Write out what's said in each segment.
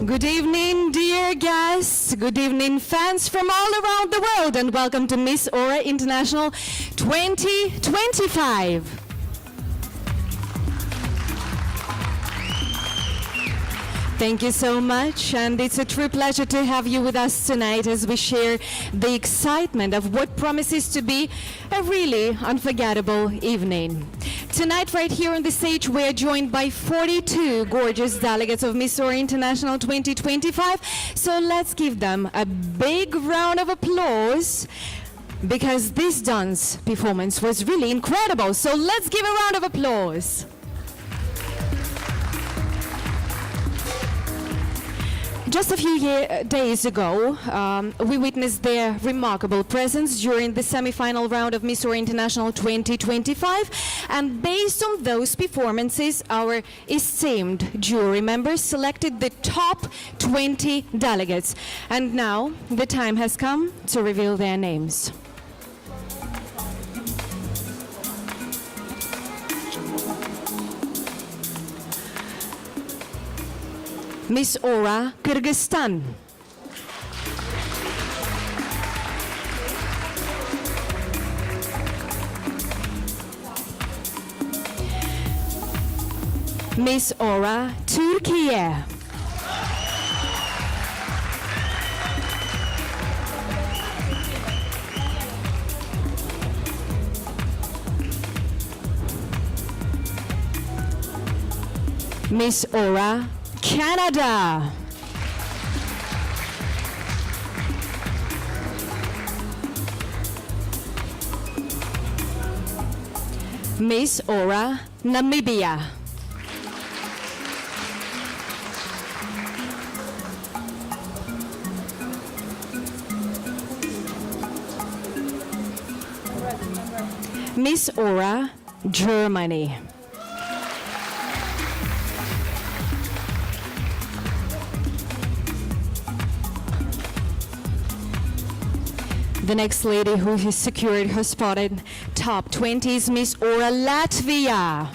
Good evening, dear guests. Good evening, fans from all around the world, and welcome to Miss Aura International 2025. Thank you so much, and it's a true pleasure to have you with us tonight as we share the excitement of what promises to be a really unforgettable evening. Tonight, right here on the stage, we are joined by 42 gorgeous delegates of Miss Aura International 2025. So let's give them a big round of applause, because this dance performance was really incredible. So let's give a round of applause. Just a few days ago, we witnessed their remarkable presence during the semi-final round of Miss Aura International 2025. And based on those performances, our esteemed jury members selected the top 20 delegates. And now the time has come to reveal their names. Miss Aura, Kyrgyzstan. Miss Aura, Turkey. Miss Aura, Canada. Miss Aura, Namibia. Miss Aura, Germany. The next lady who has secured her spot in top 20 is Miss Aura, Latvia.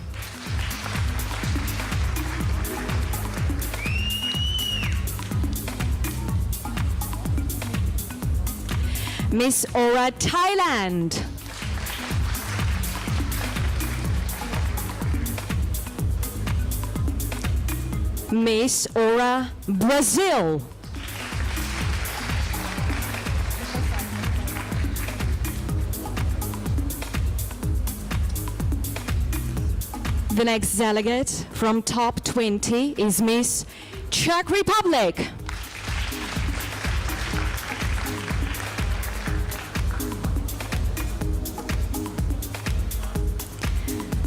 Miss Aura, Thailand. Miss Aura, Brazil. The next delegate from top 20 is Miss Czech Republic.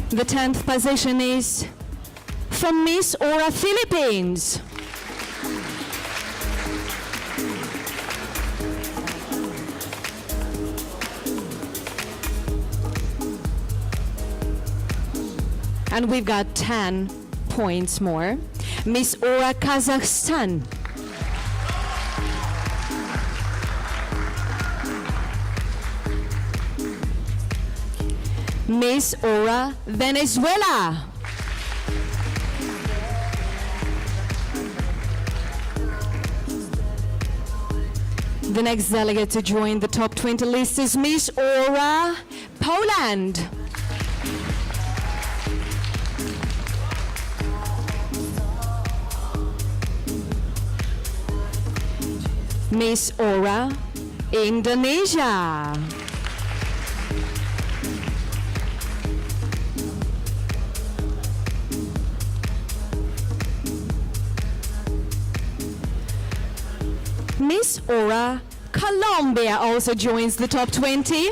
The 10th position is from Miss Aura, Philippines. And we've got 10 points more. Miss Aura, Kazakhstan. Miss Aura, Venezuela. The next delegate to join the top 20 list is Miss Aura, Poland. Miss Aura, Indonesia. Miss Aura, Colombia also joins the top 20.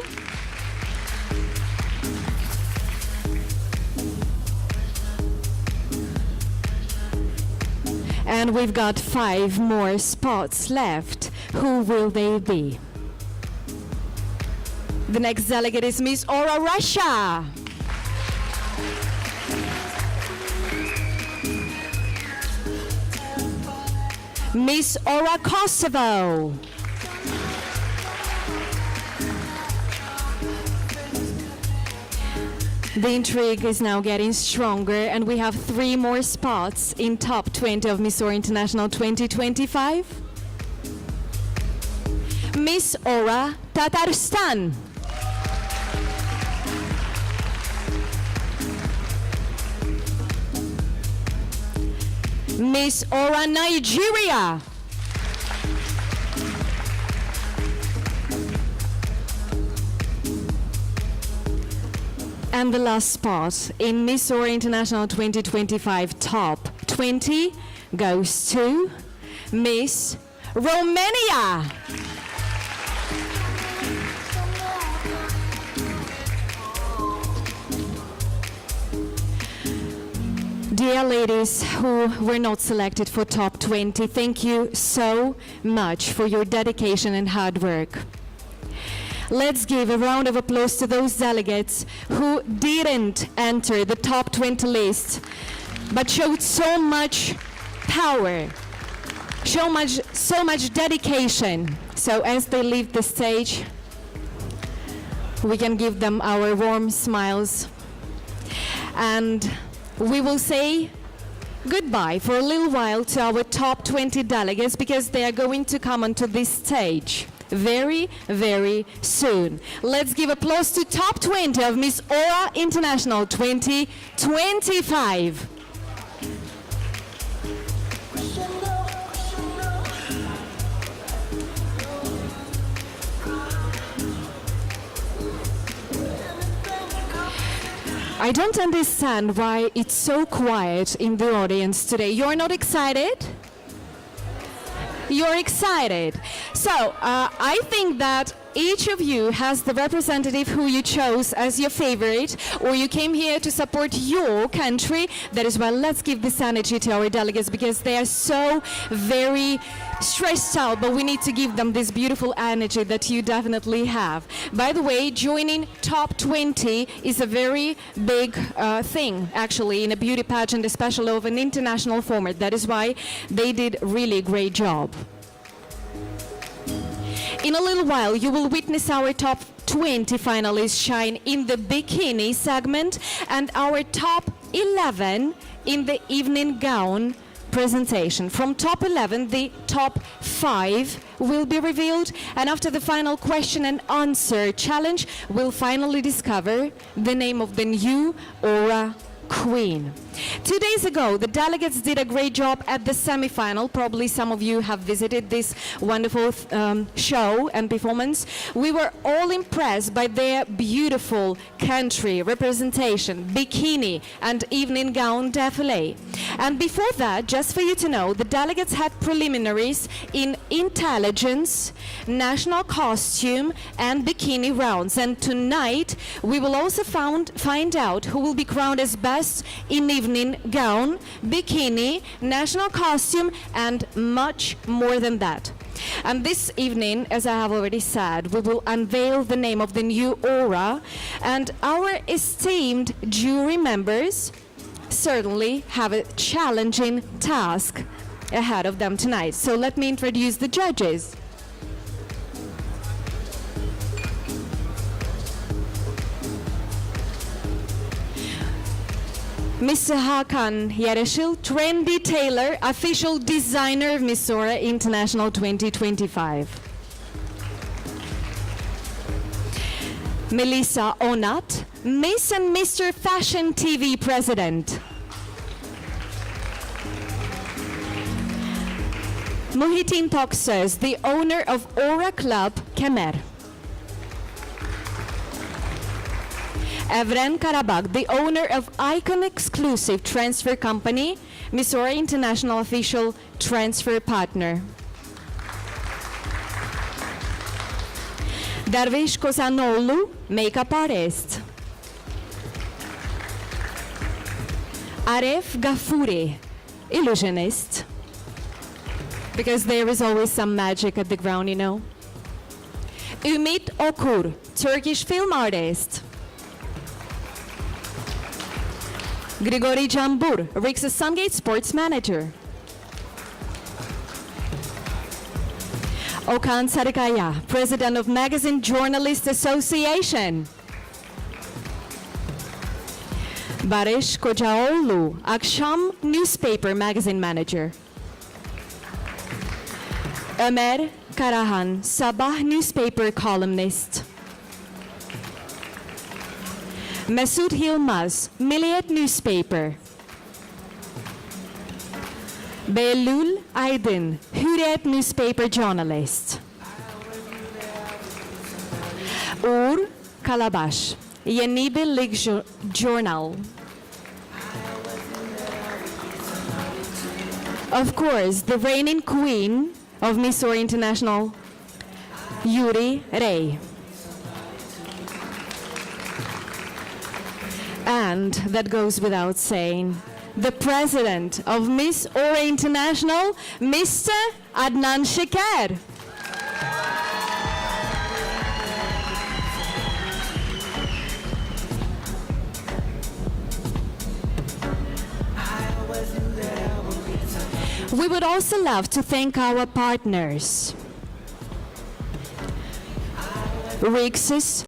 And we've got 5 more spots left. Who will they be? The next delegate is Miss Aura, Russia. Miss Aura, Kosovo. The intrigue is now getting stronger, and we have 3 more spots in top 20 of Miss Aura International 2025. Miss Aura Tatarstan. Miss Aura Nigeria. And the last spot in Miss Aura International 2025 top 20 goes to Miss Romania. Dear ladies who were not selected for top 20, thank you so much for your dedication and hard work. Let's give a round of applause to those delegates who didn't enter the top 20 list, but showed so much power, so much dedication. So as they leave the stage, we can give them our warm smiles. And we will say goodbye for a little while to our top 20 delegates, because they are going to come onto this stage very, very soon. Let's give applause to top 20 of Miss Aura International 2025. I don't understand why it's so quiet in the audience today. You're not excited? You're excited. So I think that each of you has the representative who you chose as your favorite, or you came here to support your country. That is why let's give this energy to our delegates, because they are so very stressed out, but we need to give them this beautiful energy that you definitely have. By the way, joining top 20 is a very big thing, actually, in a beauty pageant, especially of an international format. That is why they did really a great job. In a little while, you will witness our top 20 finalists shine in the bikini segment and our top 11 in the evening gown presentation. From top 11, the top 5 will be revealed, and after the final question and answer challenge, we'll finally discover the name of the new Aura Queen. 2 days ago, the delegates did a great job at the semi-final. Probably some of you have visited this wonderful show and performance. We were all impressed by their beautiful country representation, bikini and evening gown défilé. And before that, just for you to know, the delegates had preliminaries in intelligence, national costume and bikini rounds. And tonight, we will also find out who will be crowned as best in evening gown, bikini, national costume, and much more than that. And this evening, as I have already said, we will unveil the name of the new Aura, and our esteemed jury members certainly have a challenging task ahead of them tonight. So let me introduce the judges. Mr. Hakan Yarashil, trendy tailor, official designer of Miss Aura International 2025. Melissa Onat, Miss and Mr. Fashion TV president. Muhitin Toksöz, the owner of Aura Club Kemer. Evren Karabag, the owner of Icon Exclusive Transfer Company, Miss Aura International official transfer partner. Darvish Kozanoglu, makeup artist. Aref Gafuri, illusionist. Because there is always some magic at the ground, you know. Ümit Okur, Turkish film artist. Grigori Jambur, Rixa Sungate sports manager. Okan Sarikaya, president of Magazine Journalists Association. Baresh Kocaoğlu, Akşam Newspaper Magazine Manager. Ömer Karahan, Sabah Newspaper Columnist. Mesut Yilmaz, Milliyet Newspaper. Behlul Aydın, Hürriyet Newspaper Journalist. Uğur Kalabaş, Yeni Birlik Journal. Of course, the reigning queen of Miss Or International, Yuri Rey. And that goes without saying, the president of Miss Or International, Mr. Adnan Şeker. We would also love to thank our partners. Rixus,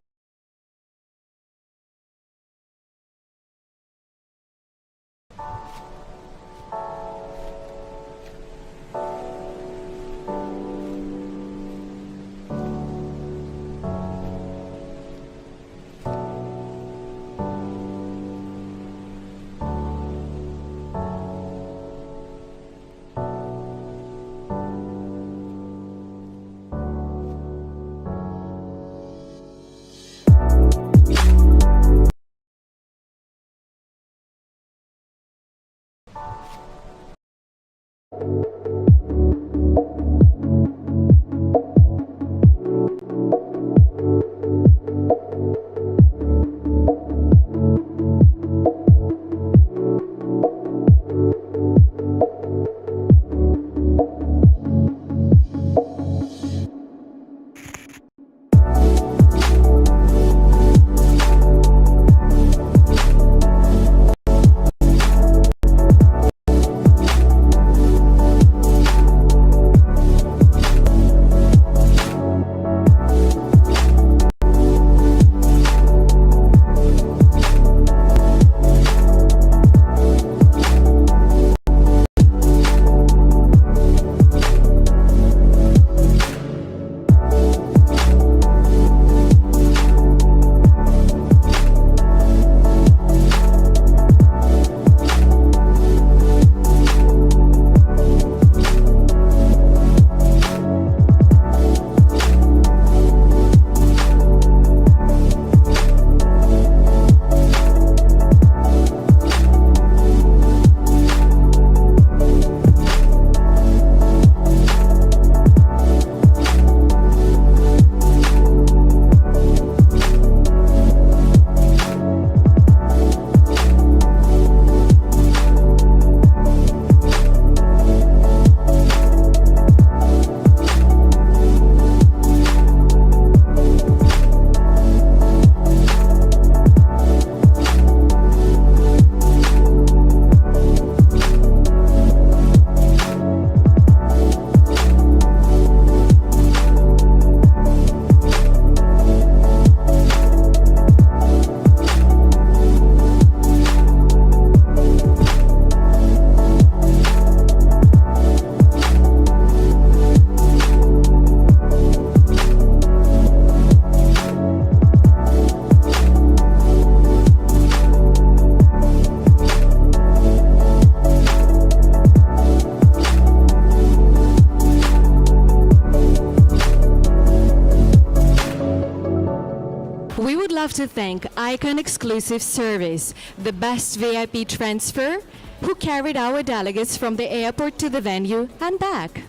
we would love to thank Icon Exclusive Service, the best VIP transfer, who carried our delegates from the airport to the venue and back.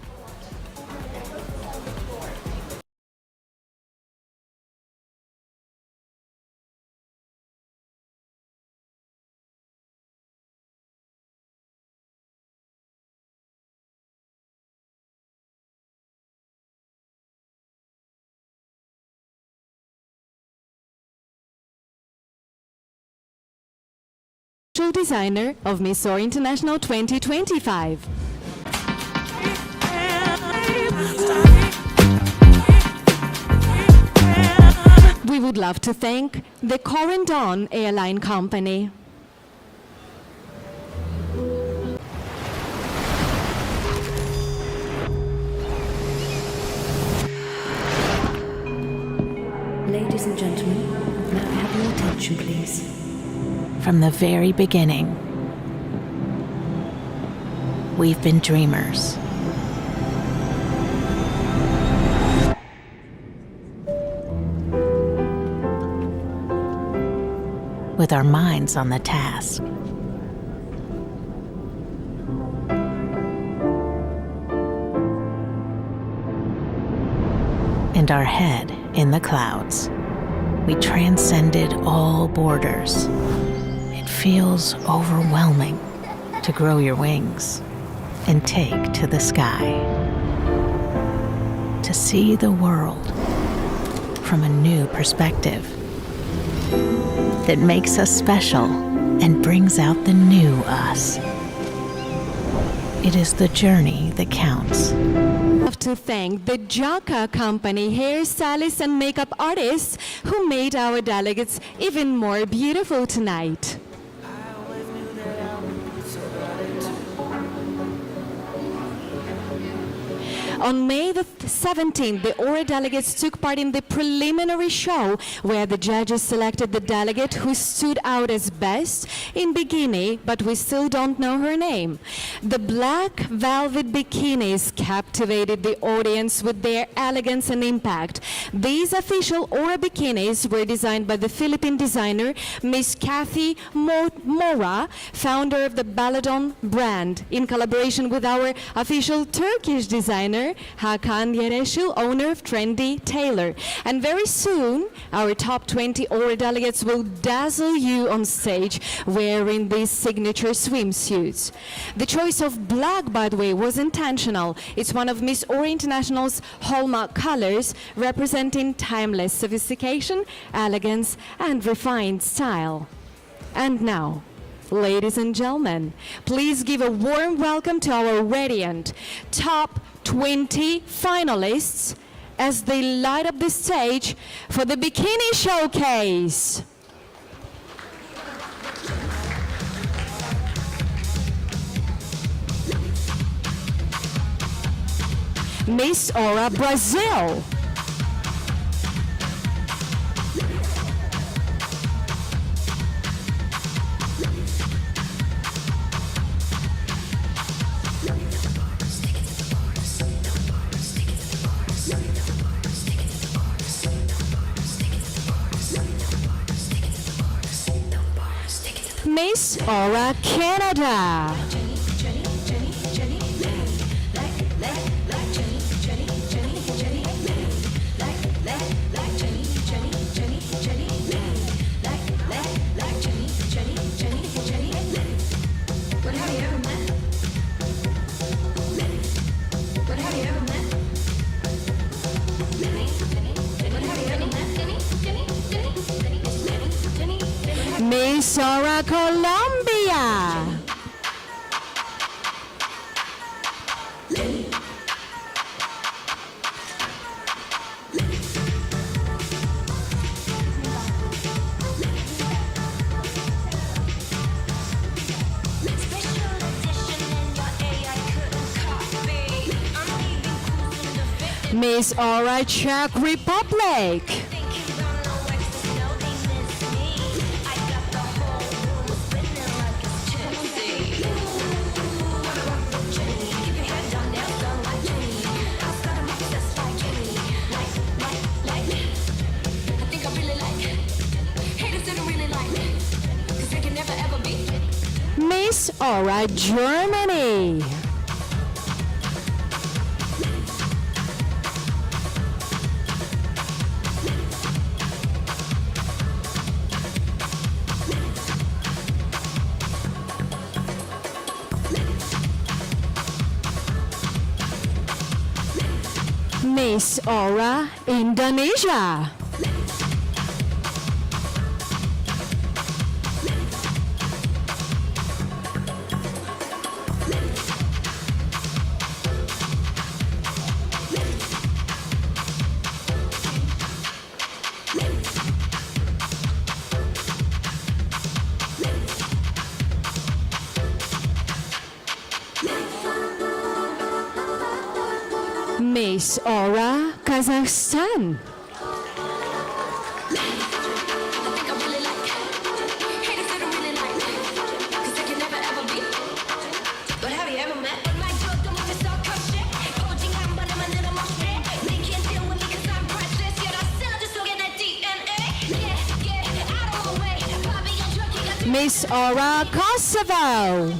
Designer of Miss Or International 2025. We would love to thank the Corendon Airline Company. Ladies and gentlemen, may I have your attention, please? From the very beginning, we've been dreamers. With our minds on the task. And our head in the clouds. We transcended all borders. It feels overwhelming to grow your wings and take to the sky. To see the world from a new perspective that makes us special and brings out the new us. It is the journey that counts. To thank the Jaka Company hairstylists and makeup artists who made our delegates even more beautiful tonight. On May the 17th, the Aura delegates took part in the preliminary show where the judges selected the delegate who stood out as best in bikini, but we still don't know her name. The black velvet bikinis captivated the audience with their elegance and impact. These official Aura bikinis were designed by the Philippine designer Miss Kathy Mora, founder of the Baladon brand, in collaboration with our official Turkish designer Hakan Yereşil, owner of Trendy Tailor. And very soon, our top 20 Aura delegates will dazzle you on stage wearing these signature swimsuits. The choice of black, by the way, was intentional. It's one of Miss Aura International's hallmark colors, representing timeless sophistication, elegance, and refined style. And now, ladies and gentlemen, please give a warm welcome to our radiant top 20 finalists as they light up the stage for the Bikini Showcase. Miss Aura Brazil. Miss Aura Canada. Miss Aura Colombia. Miss Aura Czech Republic. Miss Aura Germany. Miss Aura Indonesia. Miss Aura Kazakhstan. Miss Aura Kosovo.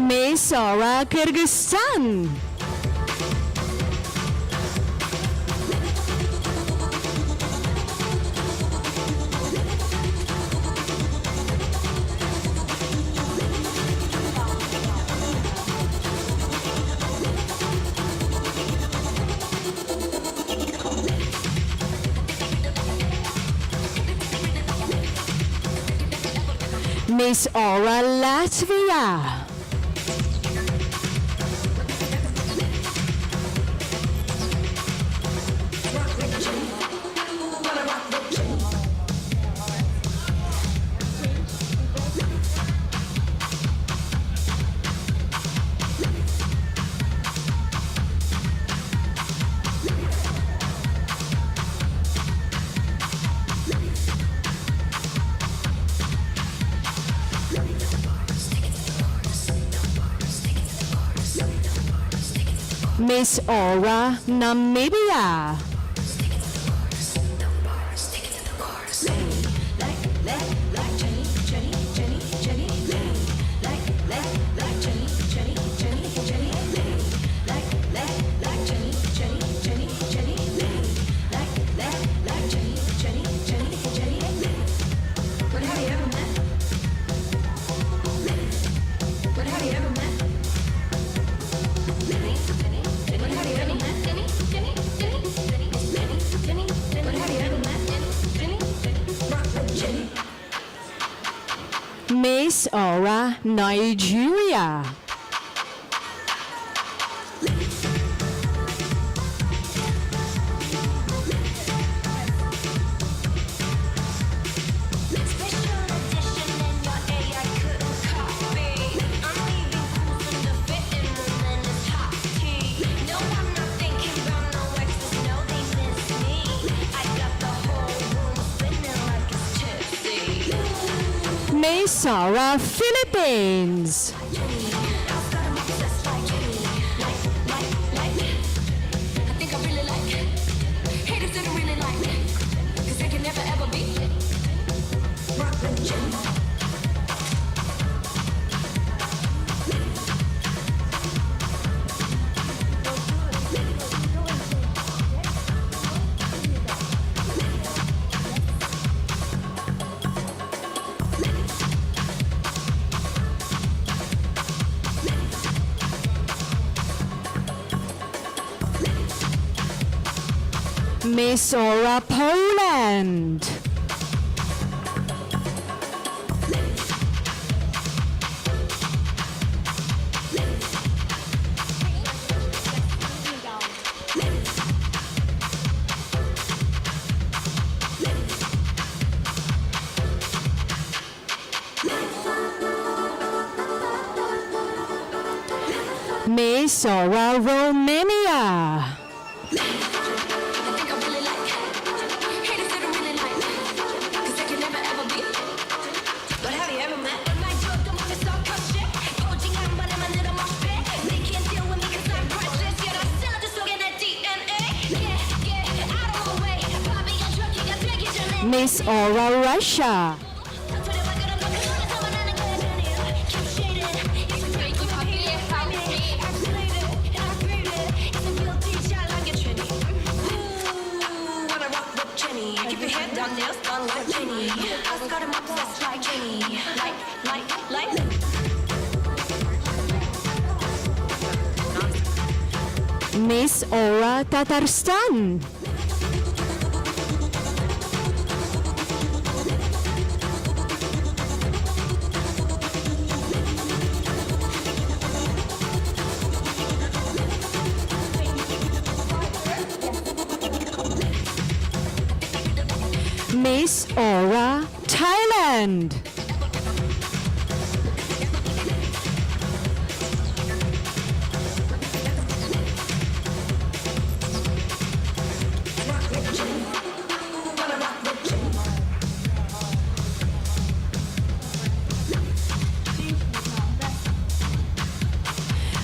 Miss Aura Kyrgyzstan. Miss Aura Latvia. Miss Aura Namibia. Miss Aura Nigeria. Miss Aura Philippines. Miss Aura Poland. Miss Aura Romania. Miss Aura Russia. Miss Aura Tatarstan. Miss Aura Thailand.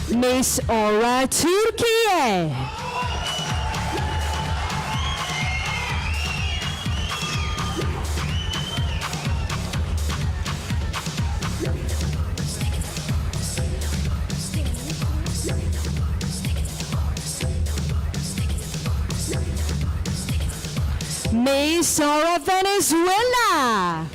Miss Aura Türkiye. Miss Aura Venezuela.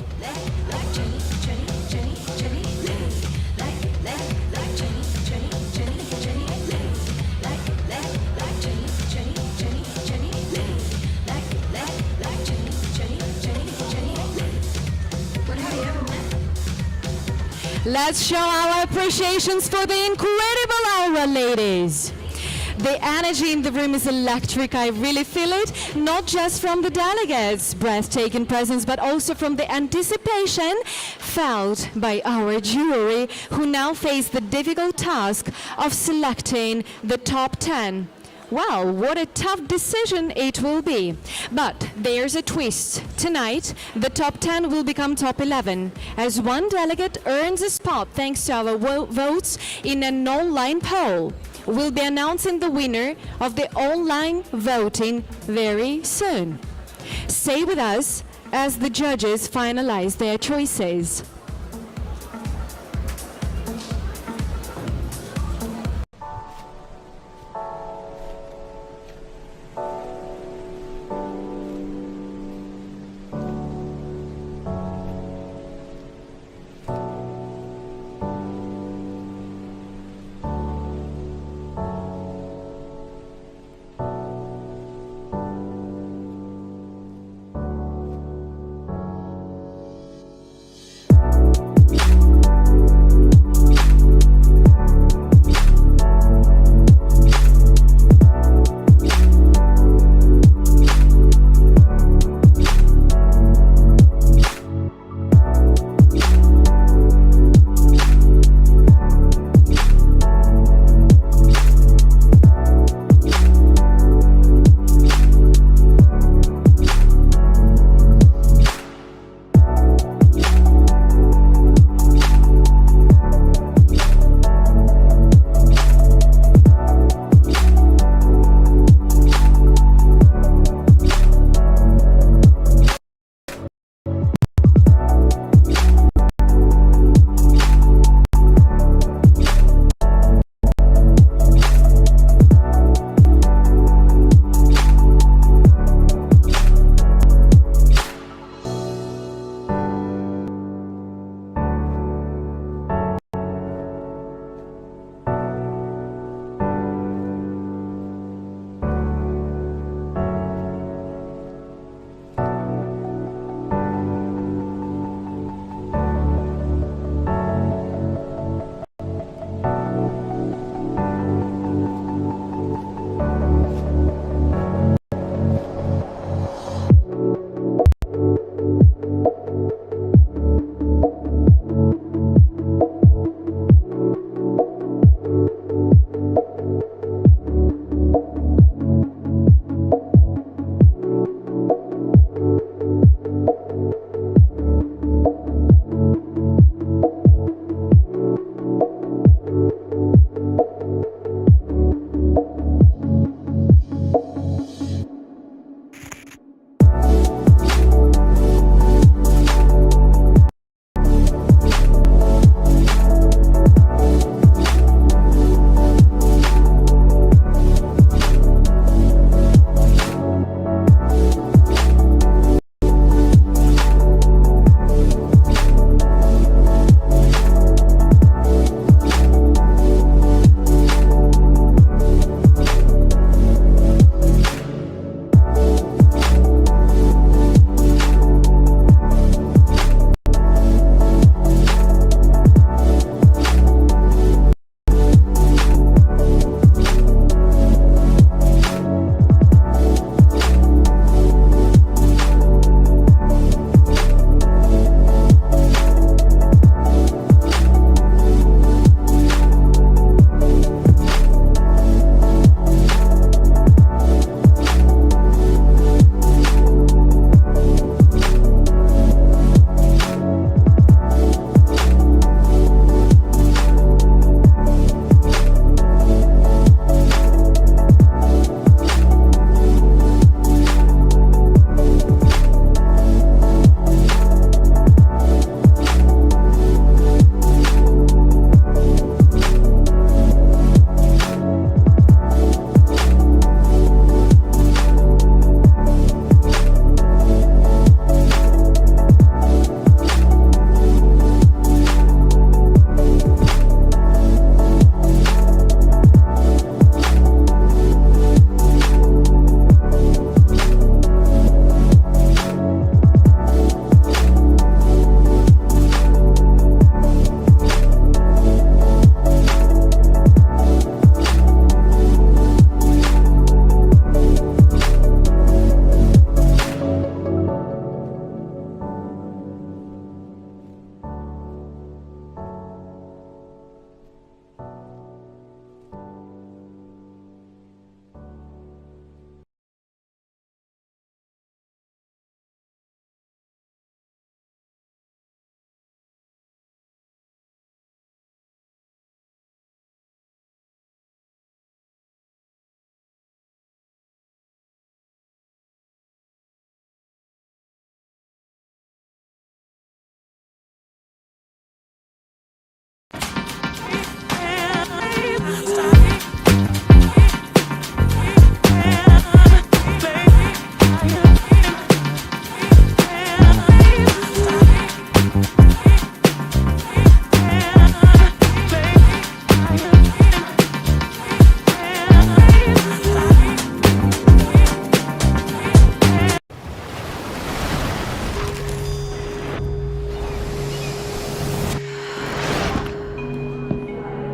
Let's show our appreciations for the incredible Aura ladies. The energy in the room is electric, I really feel it, not just from the delegates' breathtaking presence, but also from the anticipation felt by our jury, who now face the difficult task of selecting the top 10. Well, what a tough decision it will be. But there's a twist. Tonight, the top 10 will become top 11, as one delegate earns a spot thanks to our votes in an online poll. We'll be announcing the winner of the online voting very soon. Stay with us as the judges finalize their choices.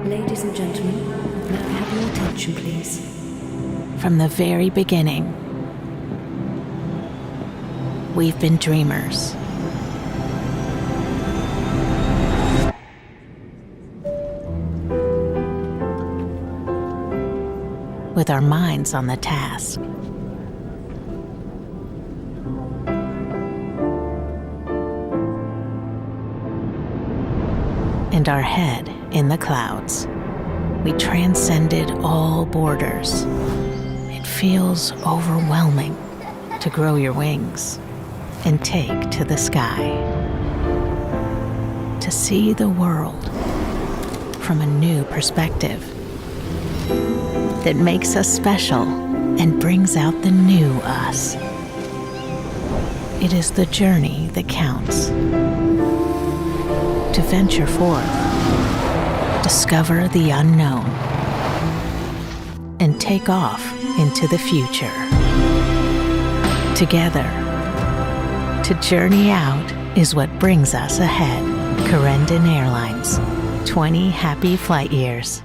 Ladies and gentlemen, may I have your attention, please? From the very beginning, we've been dreamers. With our minds on the task. And our head in the clouds. We transcended all borders. It feels overwhelming to grow your wings and take to the sky. To see the world from a new perspective that makes us special and brings out the new us. It is the journey that counts. To venture forth, discover the unknown, and take off into the future. Together, to journey out is what brings us ahead. Corendon Airlines, 20 happy flight years.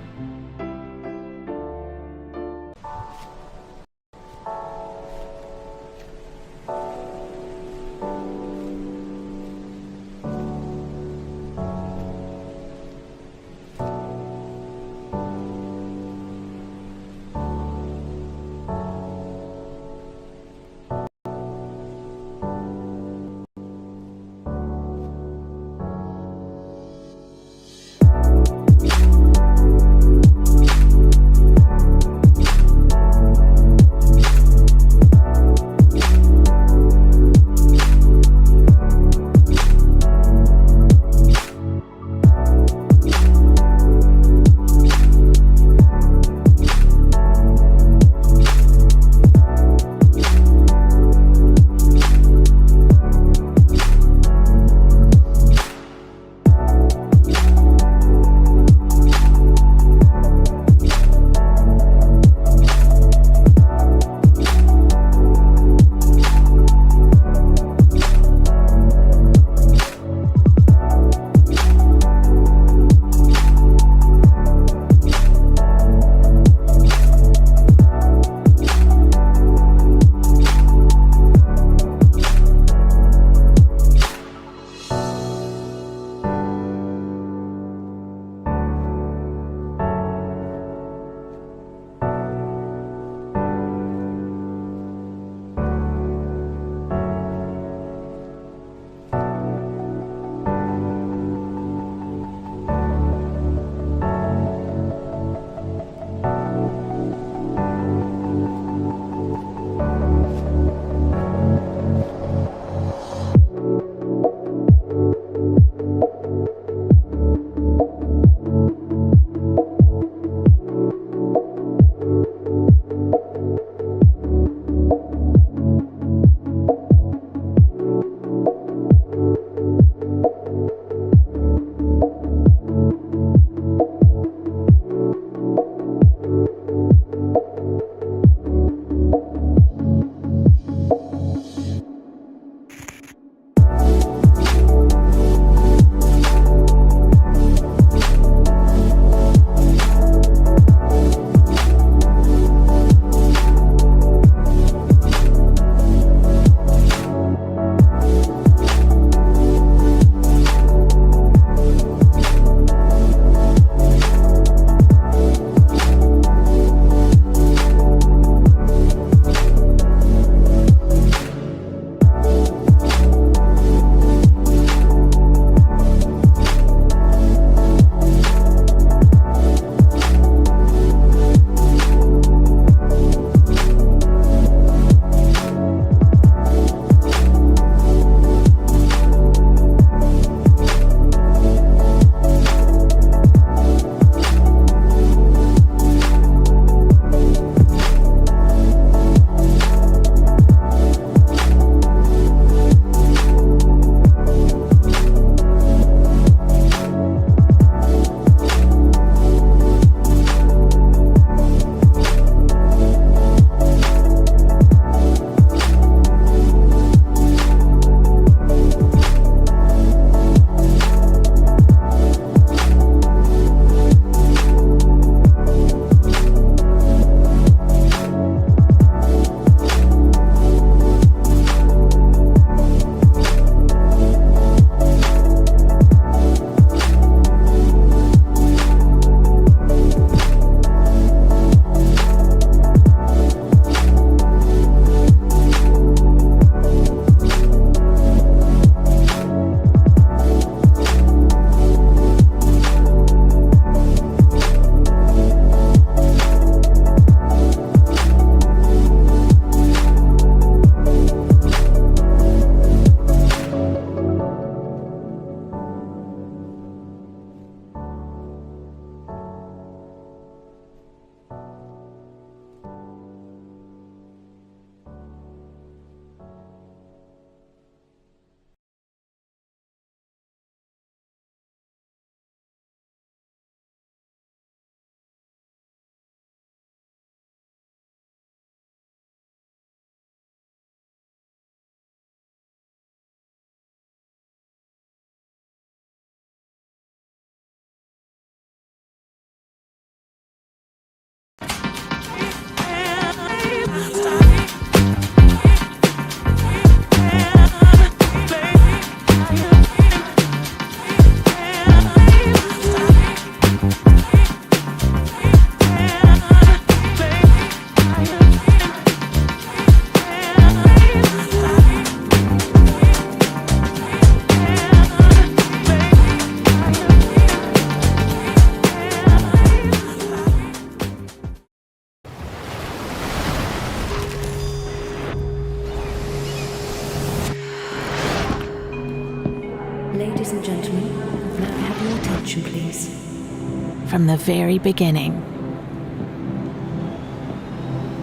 please. From the very beginning,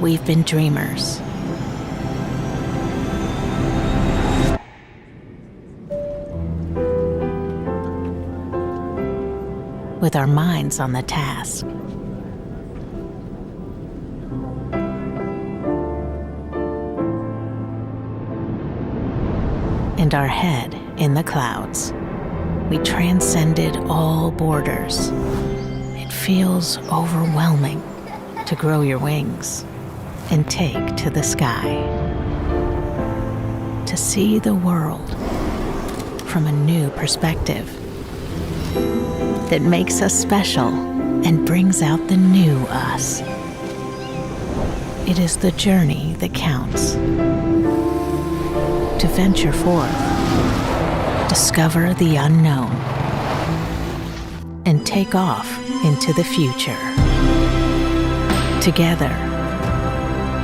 we've been dreamers. With our minds on the task. And our head in the clouds. We transcended all borders. It feels overwhelming to grow your wings and take to the sky. To see the world from a new perspective that makes us special and brings out the new us. It is the journey that counts. To venture forth, discover the unknown, and take off into the future. Together,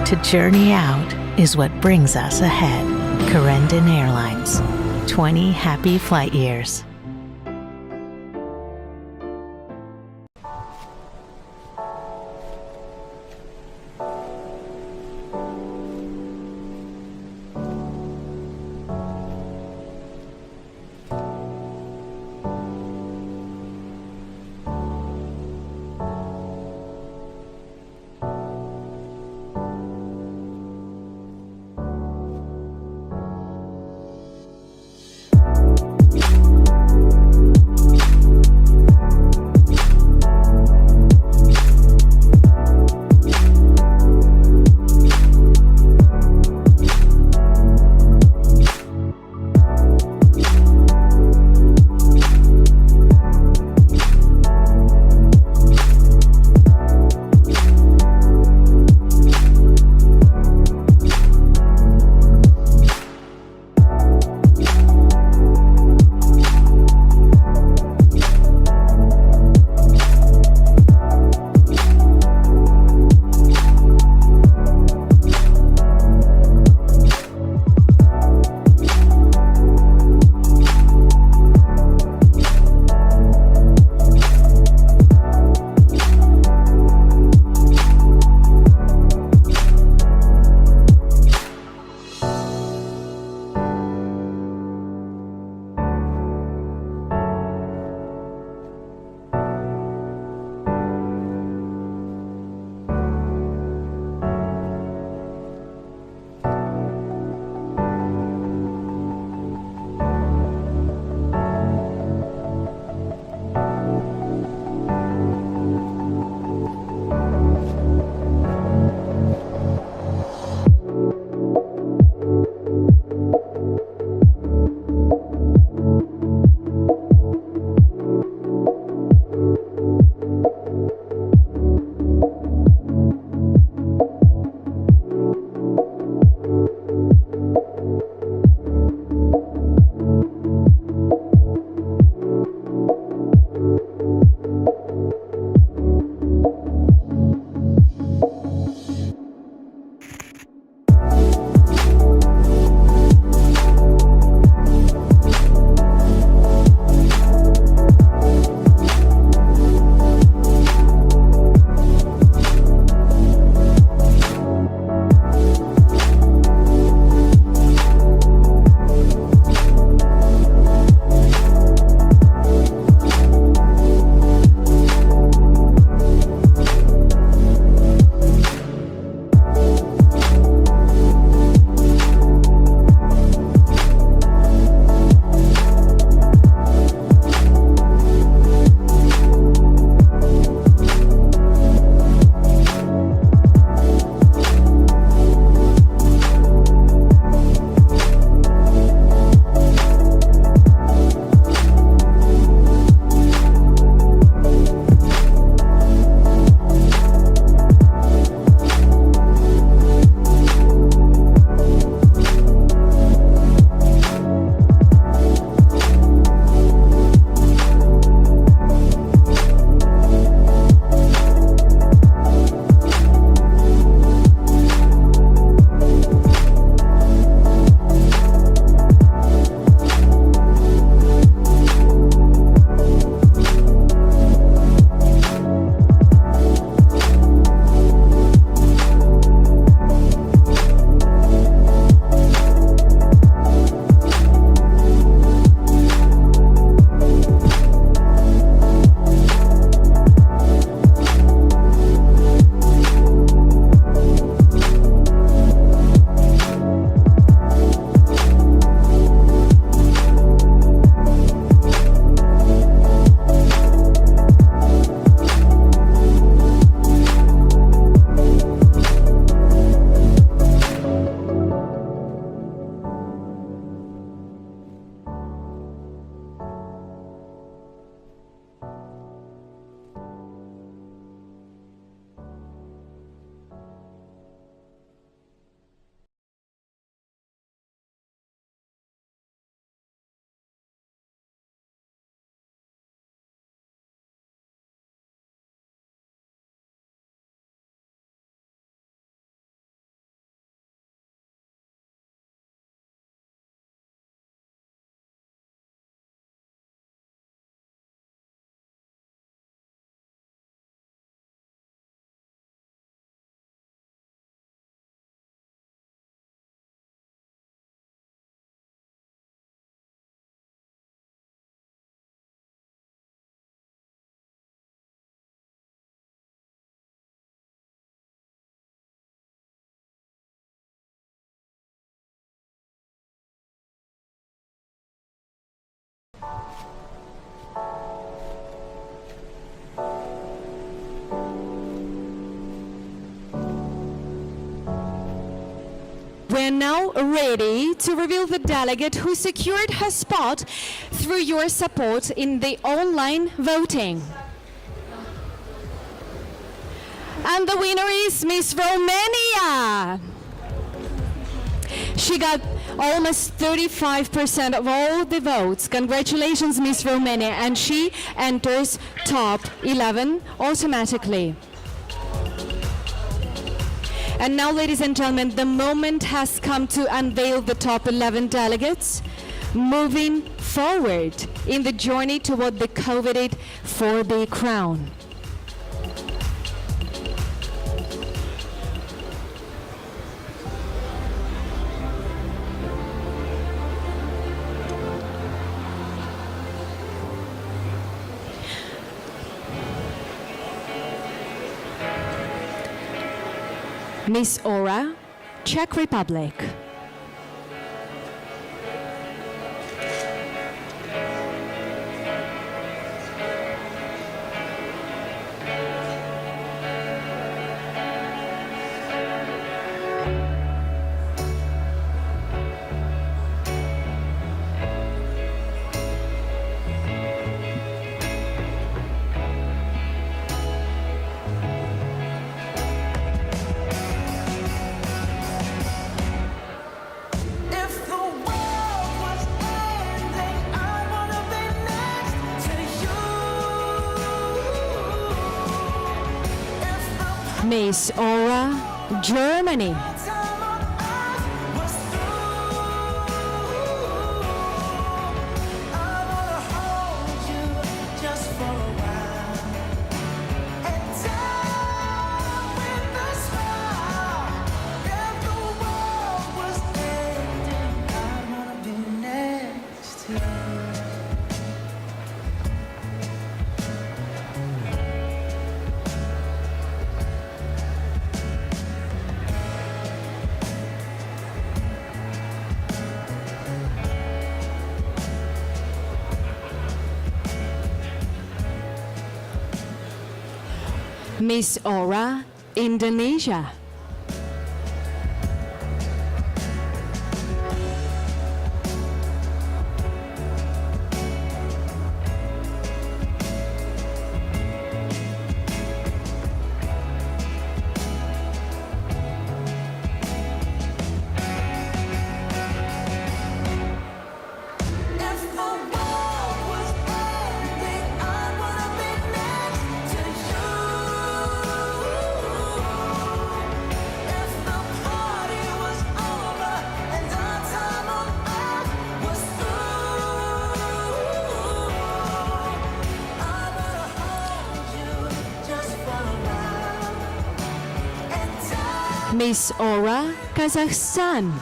to journey out is what brings us ahead. Corendon Airlines, 20 happy flight years. We're now ready to reveal the delegate who secured her spot through your support in the online voting. And the winner is Miss Romania. She got almost 35% of all the votes. Congratulations, Miss Romania. And she enters top 11 automatically. And now, ladies and gentlemen, the moment has come to unveil the top 11 delegates moving forward in the journey toward the coveted 4B crown. Miss Aura, Czech Republic. Miss Aura, Germany. Miss Aura, Indonesia. Miss Aura, Kazakhstan.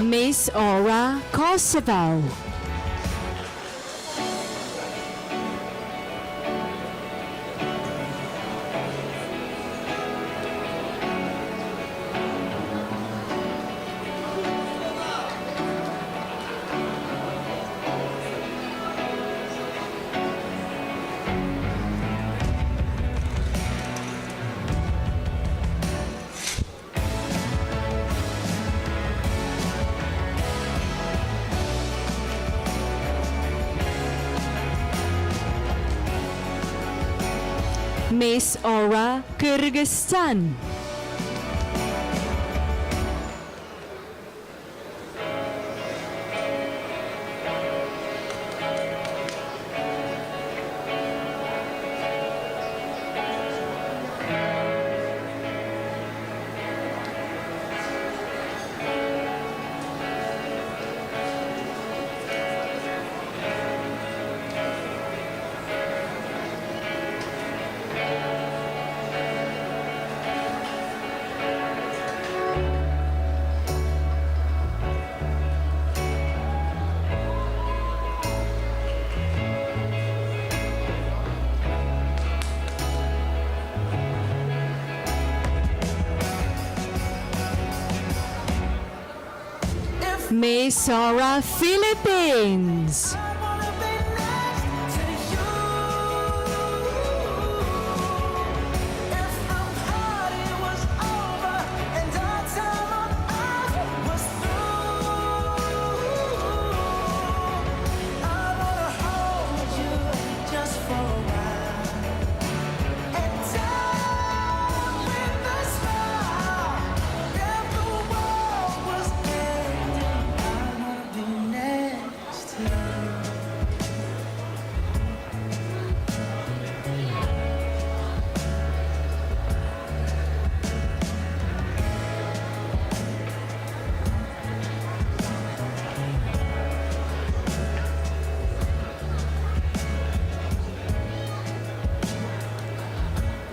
Miss Aura, Kosovo. Miss Aura, Kyrgyzstan. Miss Aura, Philippines.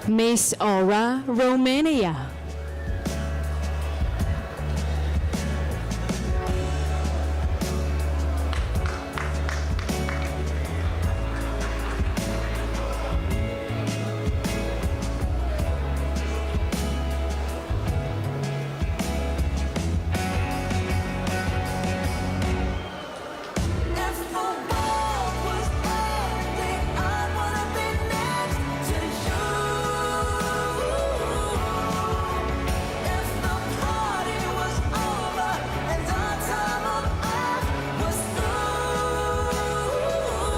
Miss Aura, Romania.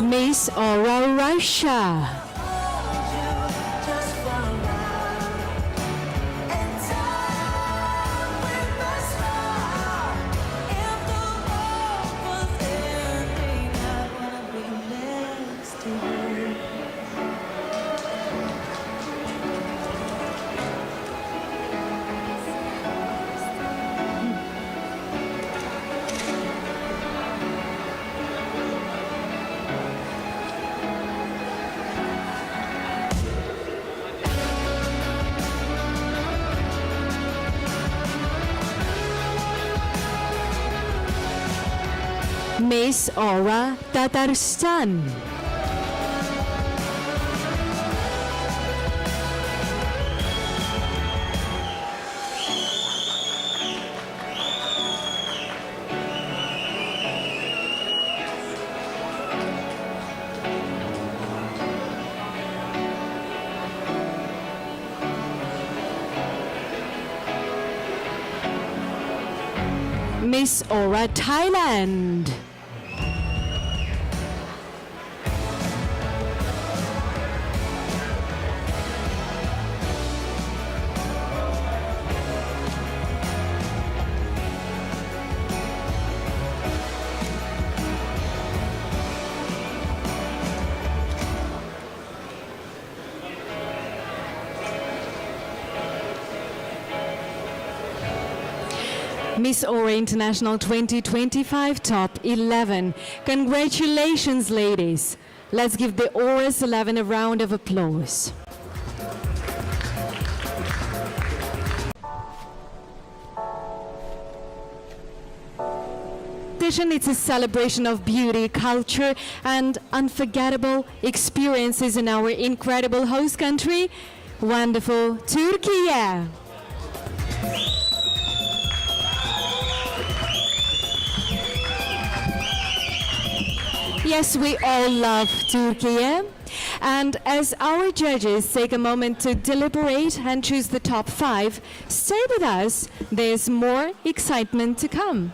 Miss Aura, Russia. Miss Aura, Tatarstan. Miss Aura, Thailand. Miss Aura International 2025 Top 11. Congratulations, ladies. Let's give the Auras 11 a round of applause. It's a celebration of beauty, culture, and unforgettable experiences in our incredible host country, wonderful Turkey. Yes, we all love Turkey. And as our judges take a moment to deliberate and choose the top 5, stay with us. There's more excitement to come.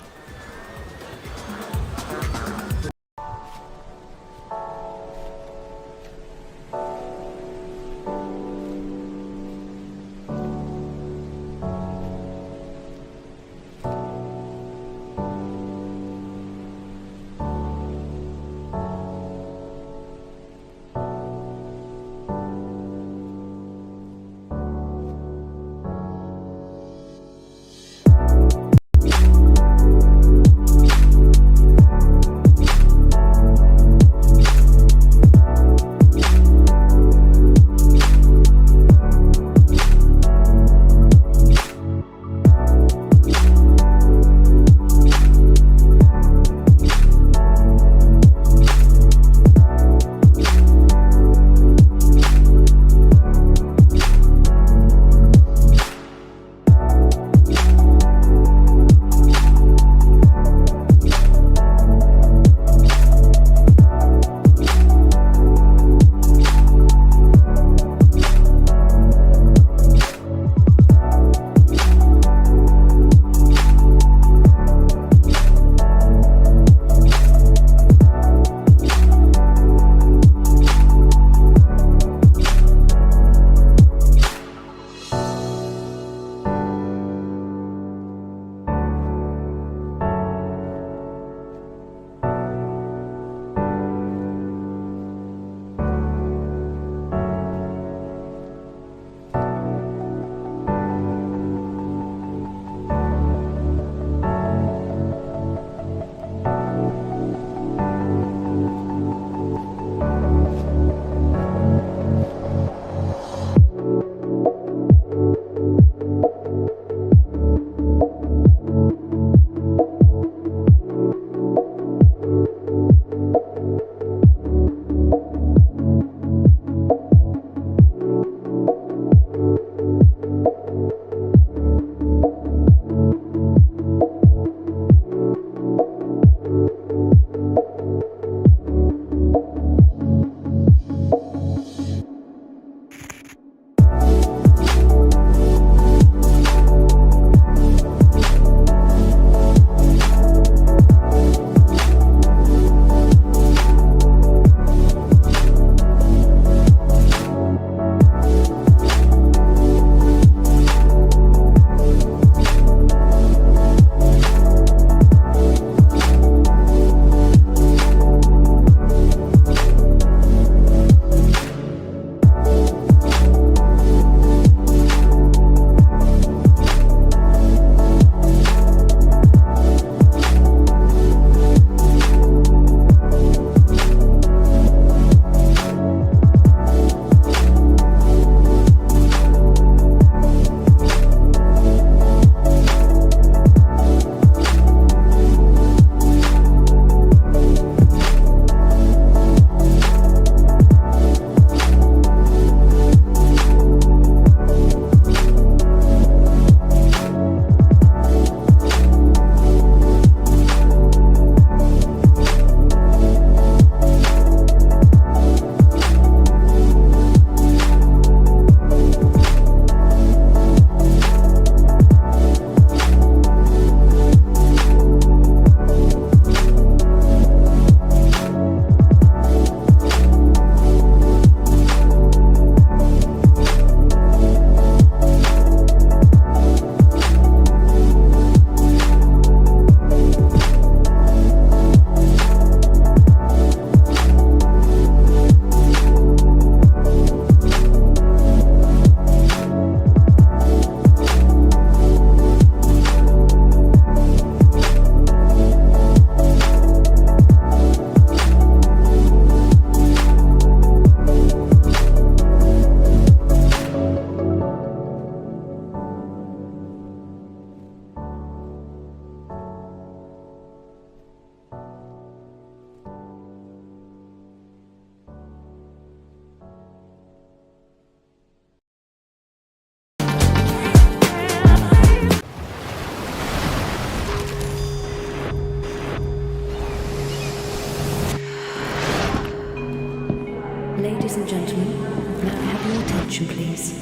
Ladies and gentlemen, may I have your attention, please?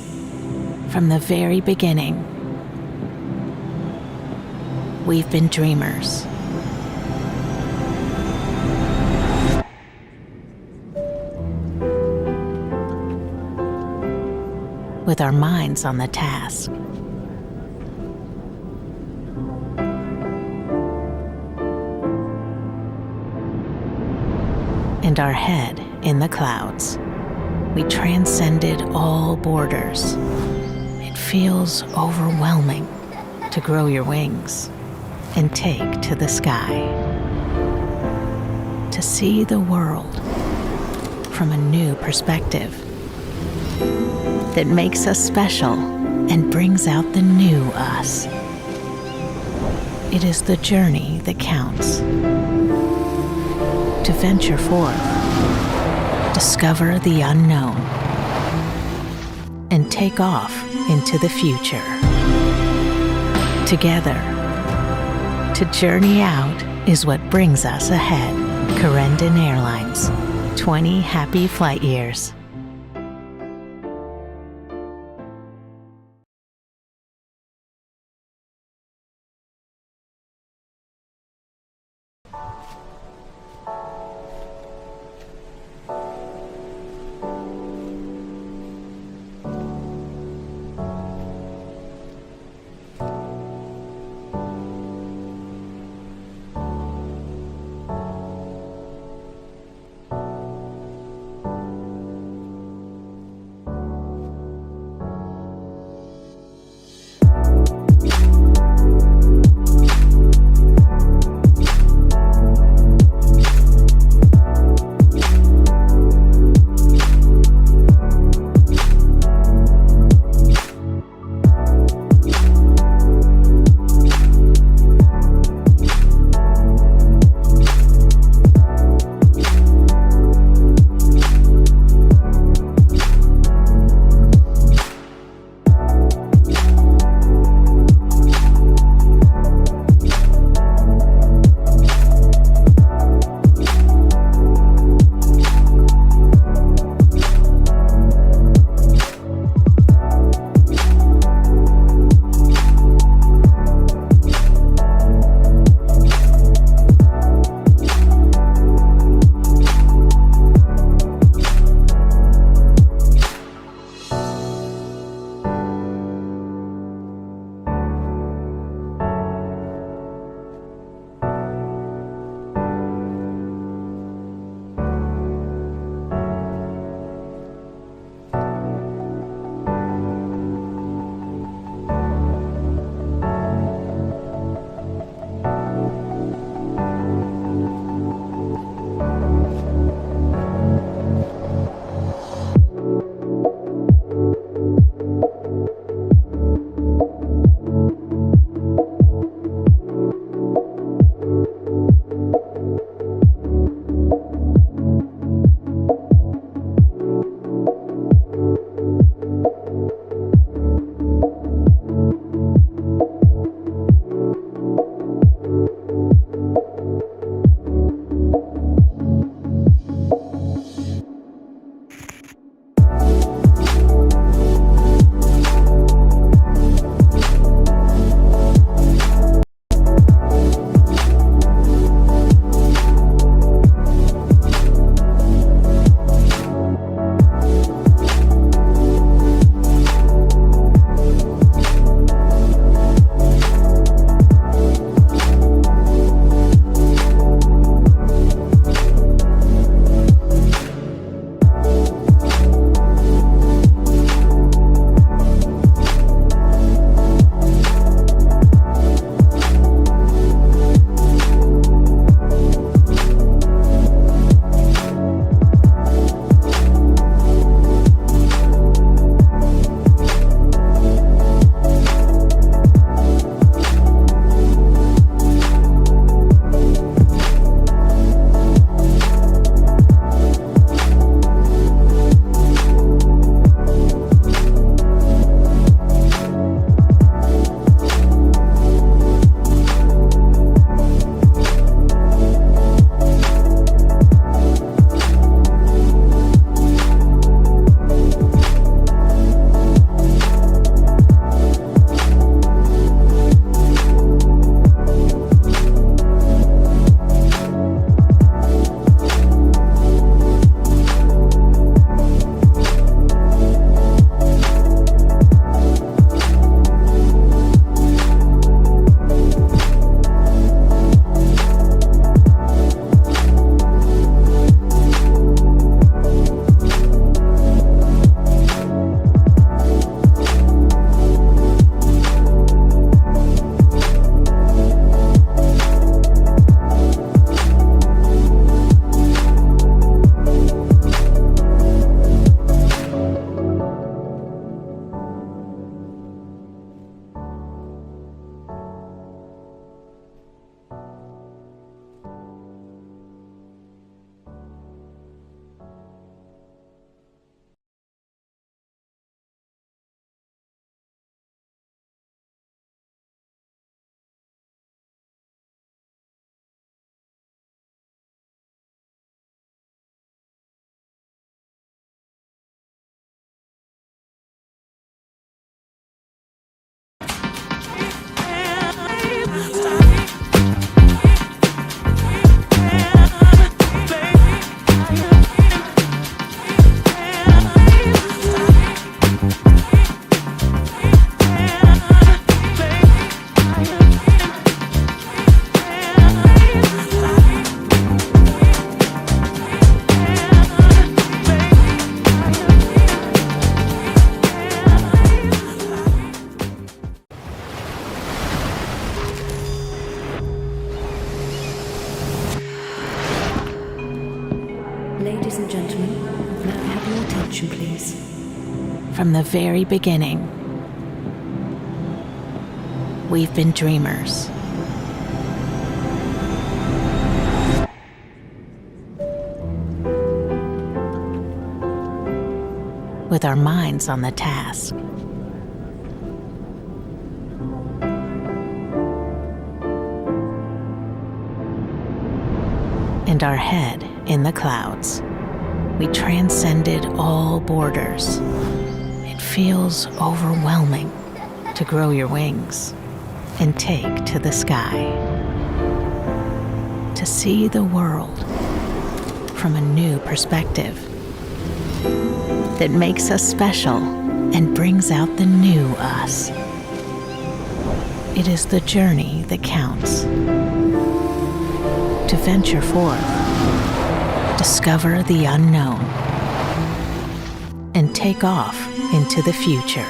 From the very beginning, we've been dreamers. With our minds on the task. And our head in the clouds. We transcended all borders. It feels overwhelming to grow your wings and take to the sky. To see the world from a new perspective that makes us special and brings out the new us. It is the journey that counts. To venture forth, discover the unknown, and take off into the future. Together, to journey out is what brings us ahead. Corendon Airlines, 20 happy flight years. and gentlemen, may I have your attention, please? From the very beginning, we've been dreamers. With our minds on the task. And our head in the clouds. We transcended all borders. It feels overwhelming to grow your wings and take to the sky. To see the world from a new perspective that makes us special and brings out the new us. It is the journey that counts. To venture forth, discover the unknown, and take off into the future.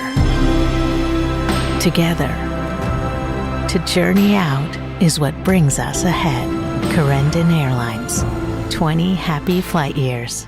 Together, to journey out is what brings us ahead. Corendon Airlines, 20 happy flight years.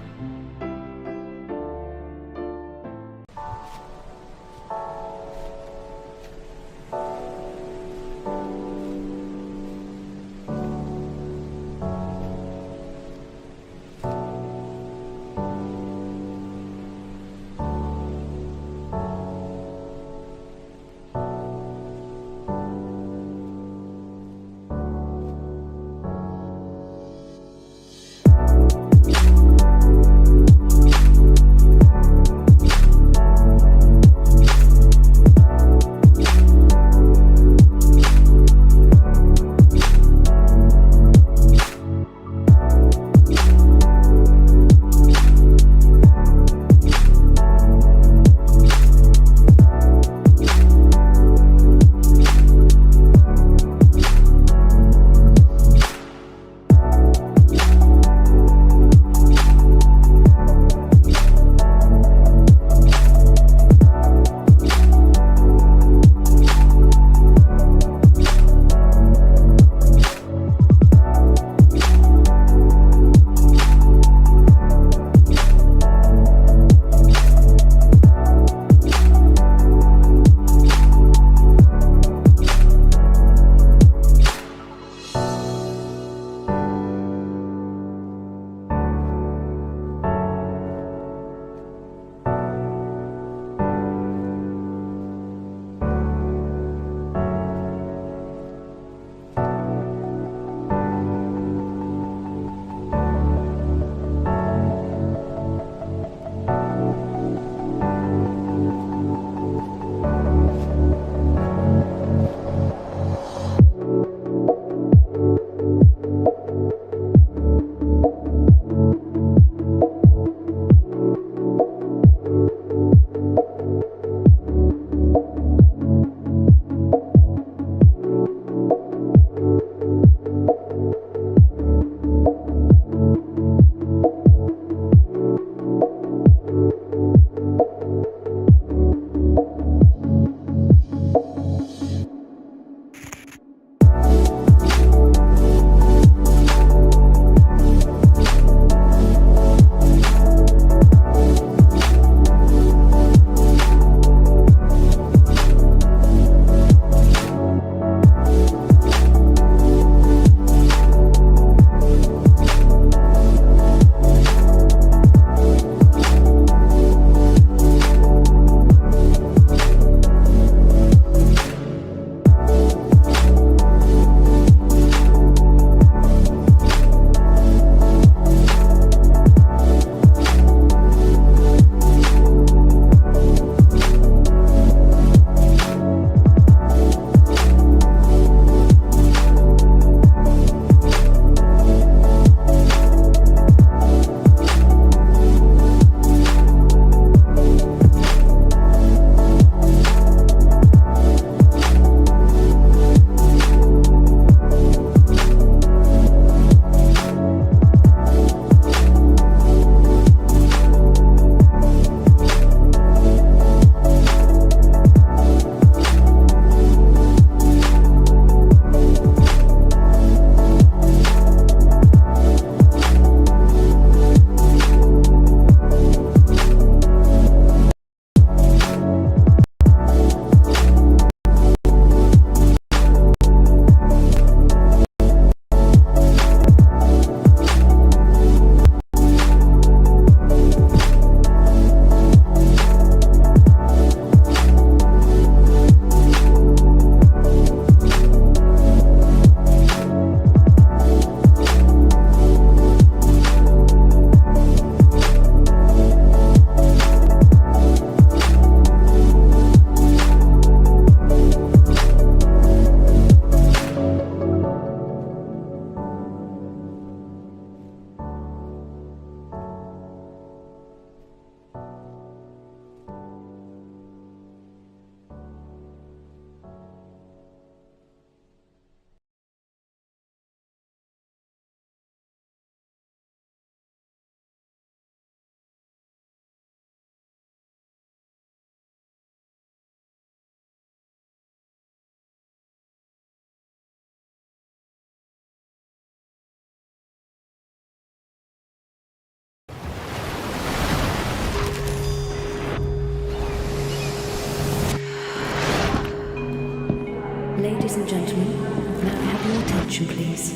and gentlemen, may I have your attention, please?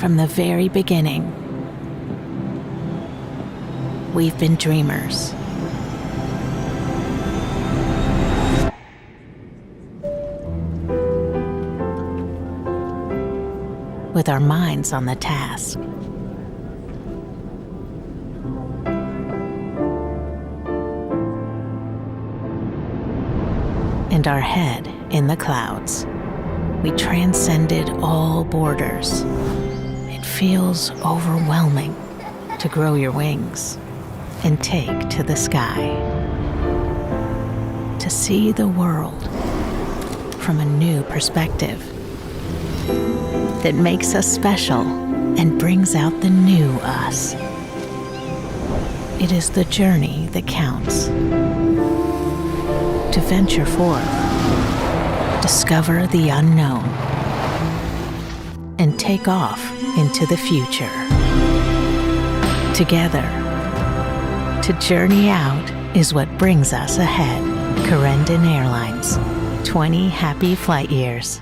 From the very beginning, we've been dreamers. With our minds on the task. And our head in the clouds. We transcended all borders. It feels overwhelming to grow your wings and take to the sky. To see the world from a new perspective that makes us special and brings out the new us. It is the journey that counts. To venture forth, discover the unknown, and take off into the future. Together, to journey out is what brings us ahead. Corendon Airlines, 20 happy flight years.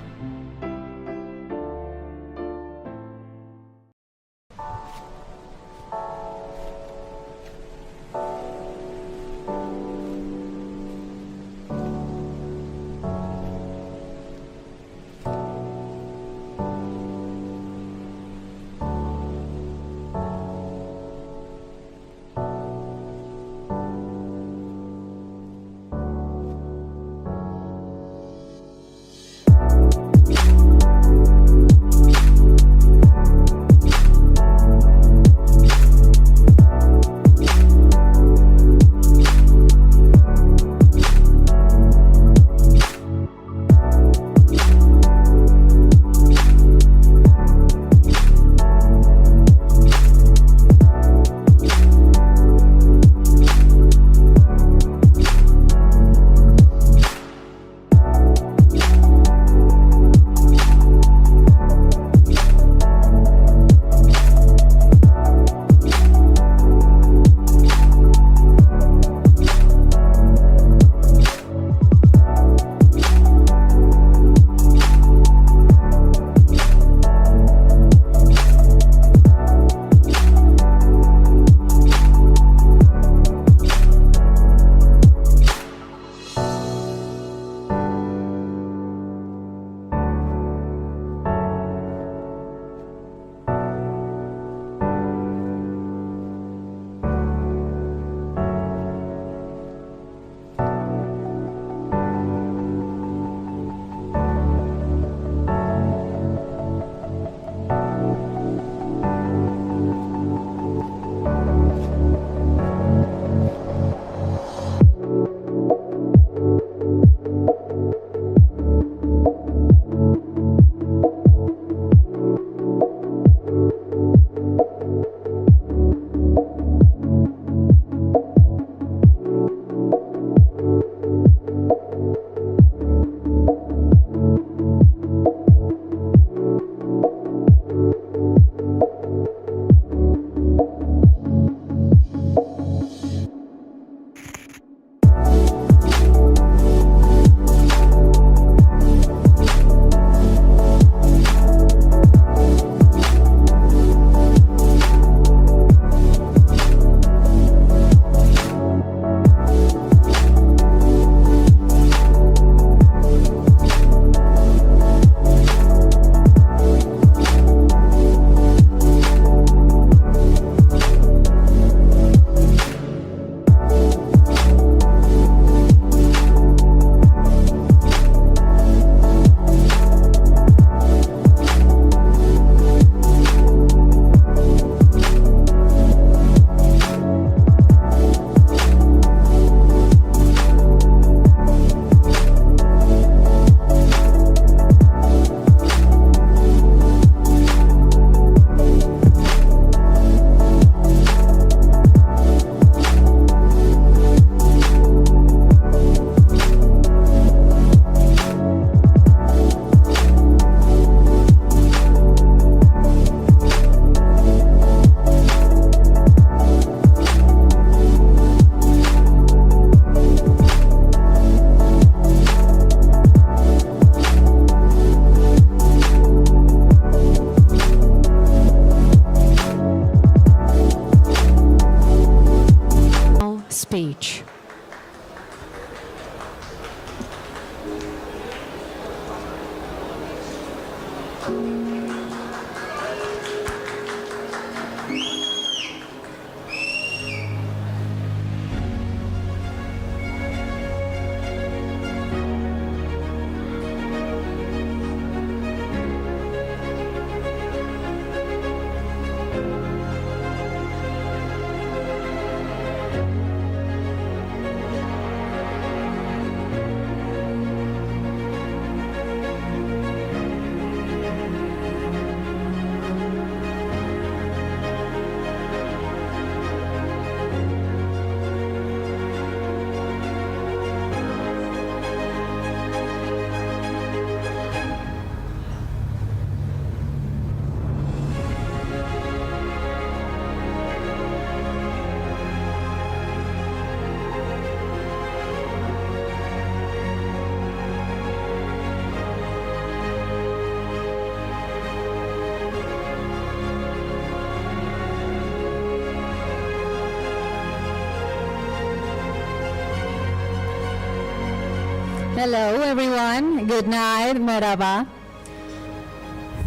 Hello everyone, good night, merhaba.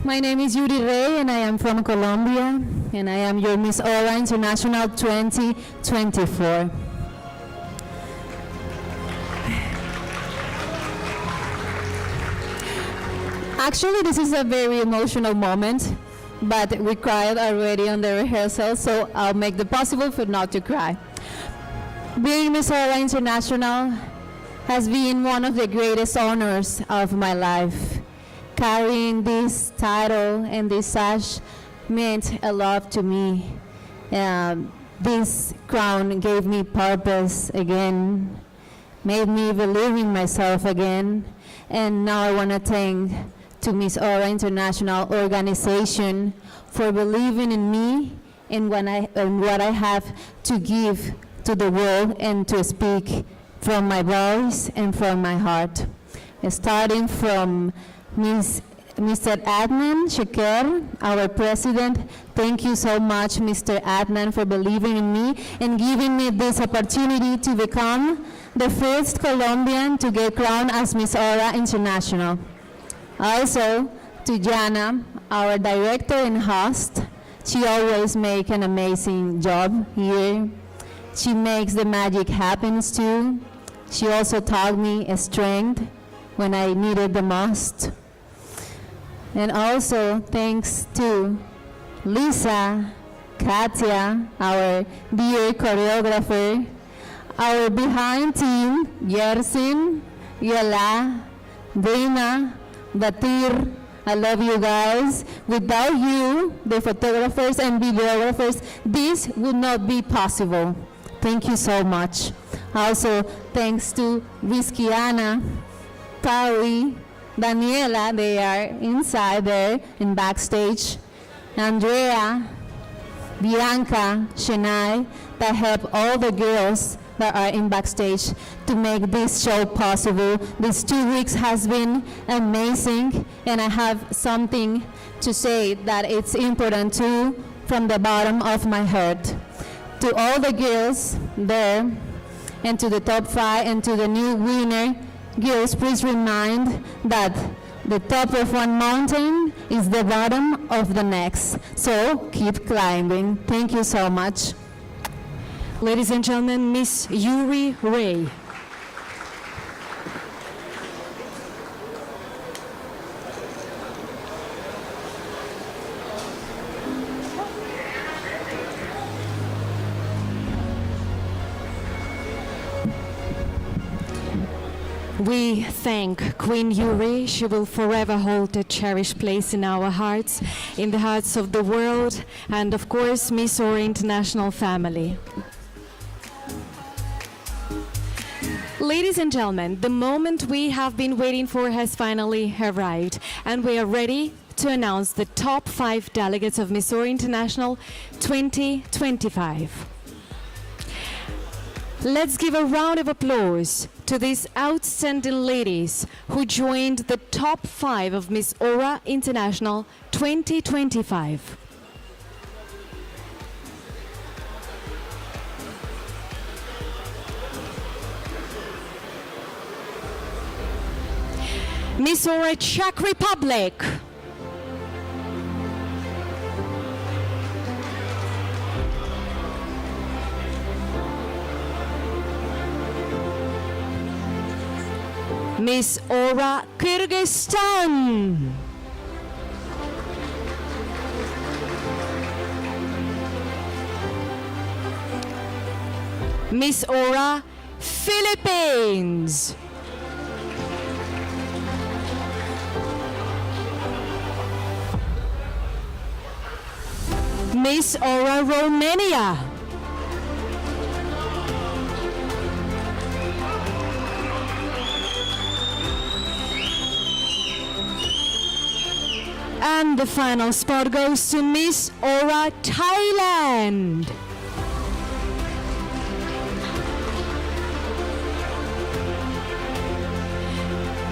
My name is Yuri Rey and I am from Colombia and I am your Miss Aura International 2024. Actually, this is a very emotional moment, but we cried already on the rehearsal, so I'll make the possible for not to cry. Being Miss Aura International has been one of the greatest honors of my life. Carrying this title and this sash meant a lot to me. This crown gave me purpose again, made me believe in myself again, and now I want to thank to Miss Aura International organization for believing in me and what I have to give to the world and to speak from my voice and from my heart. Starting from Mr. Adnan Shaker, our president. Thank you so much, Mr. Adnan, for believing in me and giving me this opportunity to become the first Colombian to get crowned as Miss Aura International. Also, to Jana, our director and host. She always makes an amazing job here. She makes the magic happen too. She also taught me strength when I needed the most. And also thanks to Lisa, Katia, our dear choreographer, our behind team, Yersin, Yala, Dana, Batir. I love you guys. Without you, the photographers and videographers, this would not be possible. Thank you so much. Also, thanks to Rizkiana, Tauri, Daniela, they are inside there in backstage, Andrea, Bianca, Shania, that help all the girls that are in backstage to make this show possible. These 2 weeks has been amazing, and I have something to say that it's important too from the bottom of my heart. To all the girls there, and to the top 5 and to the new winner, girls, please remind that the top of one mountain is the bottom of the next. So keep climbing. Thank you so much. Ladies and gentlemen, Miss Yuri Ray. We thank Queen Yuri. She will forever hold a cherished place in our hearts, in the hearts of the world, and of course, Miss Aura International family. Ladies and gentlemen, the moment we have been waiting for has finally arrived, and we are ready to announce the top 5 delegates of Miss Aura International 2025. Let's give a round of applause to these outstanding ladies who joined the top 5 of Miss Aura International 2025. Miss Aura Czech Republic. Miss Aura Kyrgyzstan. Miss Aura Philippines. Miss Aura Romania. And the final spot goes to Miss Aura Thailand.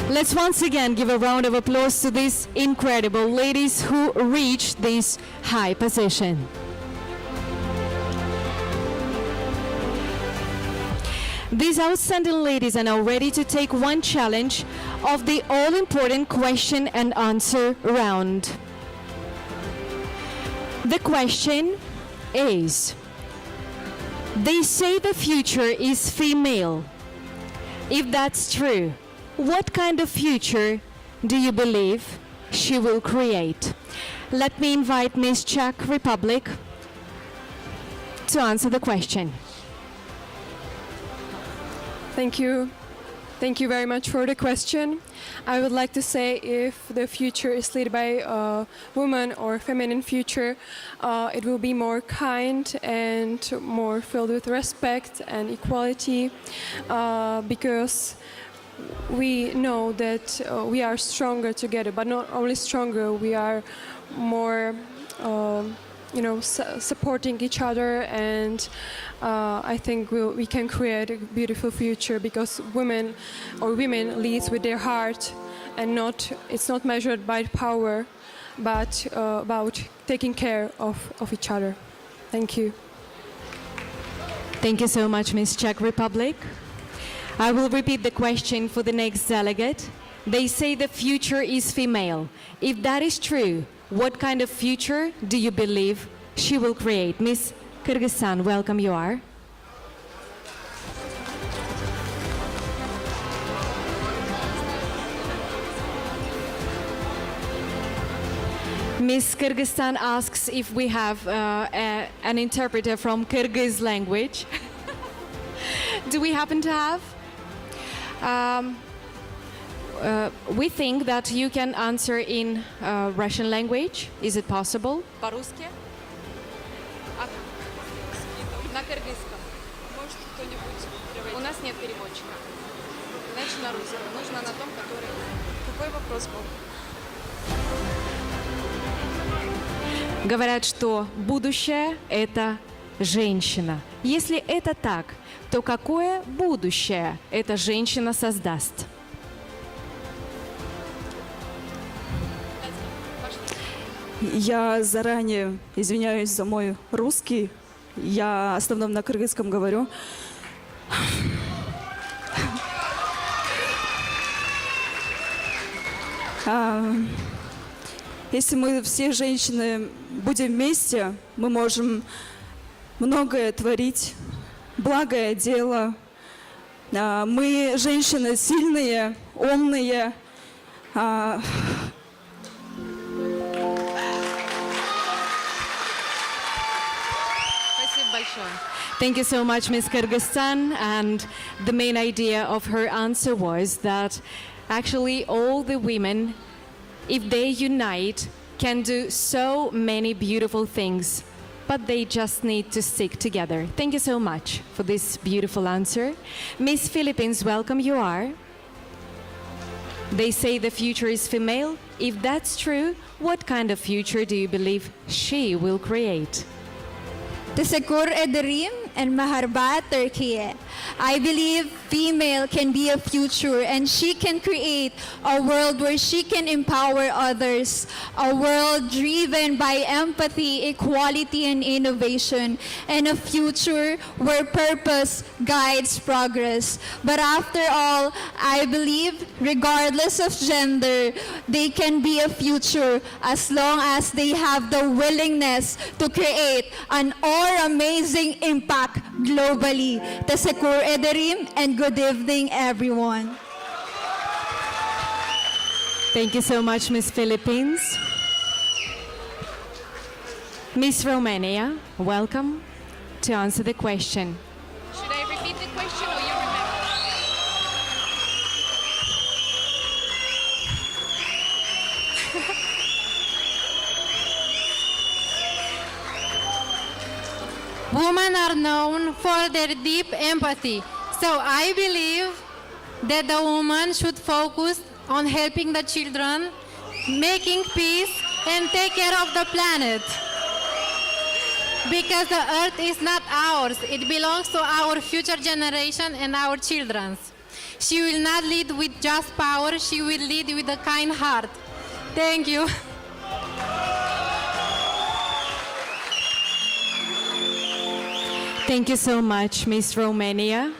Let's once again give a round of applause to these incredible ladies who reached this high position. These outstanding ladies are now ready to take one challenge of the all-important question and answer round. The question is, they say the future is female. If that's true, what kind of future do you believe she will create? Let me invite Miss Czech Republic to answer the question. Thank you. Thank you very much for the question. I would like to say if the future is led by a woman or feminine future, it will be more kind and more filled with respect and equality, because we know that we are stronger together, but not only stronger, we are more supporting each other, and I think we can create a beautiful future because women leads with their heart, and it's not measured by power, but about taking care of each other. Thank you. Thank you so much, Miss Czech Republic. I will repeat the question for the next delegate. They say the future is female. If that is true, what kind of future do you believe she will create? Miss Kyrgyzstan, welcome you are. Miss Kyrgyzstan asks if we have an interpreter from Kyrgyz language. Do we happen to have? We think that you can answer in Russian language. Is it possible? По-русски? На кыргызском. Может кто-нибудь переводить? У нас нет переводчика. Значит, на русском. Нужно на том, который... Какой вопрос был? Говорят, что будущее – это женщина. Если это так, то какое будущее эта женщина создаст? Я заранее извиняюсь за мой русский. Я в основном на кыргызском говорю. Если мы все женщины будем вместе, мы можем многое творить, благое дело. Мы женщины сильные, умные. Спасибо большое. Thank you so much, Miss Kyrgyzstan. And the main idea of her answer was that actually all the women, if they unite, can do so many beautiful things, but they just need to stick together. Thank you so much for this beautiful answer. Miss Philippines, welcome you are. They say the future is female. If that's true, what kind of future do you believe she will create? Teşekkür ederim and Maharba, Turkey. I believe female can be a future and she can create a world where she can empower others, a world driven by empathy, equality, and innovation, and a future where purpose guides progress. But after all, I believe regardless of gender, they can be a future as long as they have the willingness to create an all-amazing impact globally. Teşekkür ederim and good evening, everyone. Thank you so much, Miss Philippines. Miss Romania, welcome to answer the question. Should I repeat the question or you remember? Women are known for their deep empathy. So I believe that the woman should focus on helping the children, making peace, and take care of the planet. Because the earth is not ours, it belongs to our future generation and our children. She will not lead with just power, she will lead with a kind heart. Thank you. Thank you so much, Miss Romania.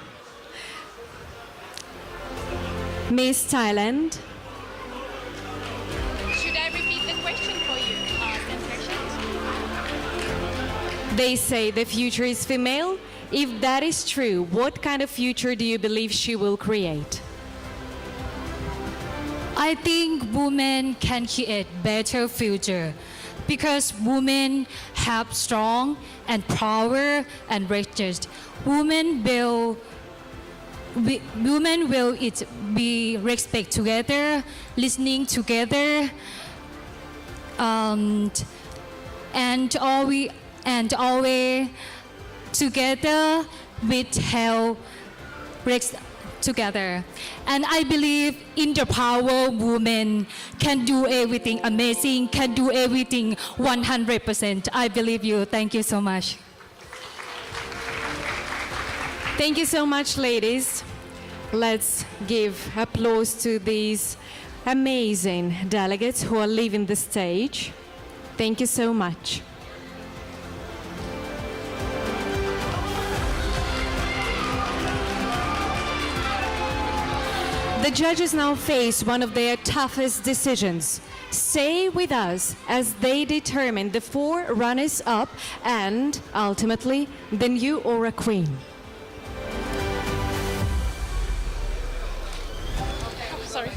Miss Thailand. Should I repeat the question for you? They say the future is female. If that is true, what kind of future do you believe she will create? I think women can create better future because women have strong and power and riches. Women will be respect together, listening together, and always together with help together. And I believe in the power women can do everything amazing, can do everything 100%. I believe you. Thank you so much. Thank you so much, ladies. Let's give applause to these amazing delegates who are leaving the stage. Thank you so much. The judges now face one of their toughest decisions. Stay with us as they determine the 4 runners-up and, ultimately, the new Aura Queen. Sorry.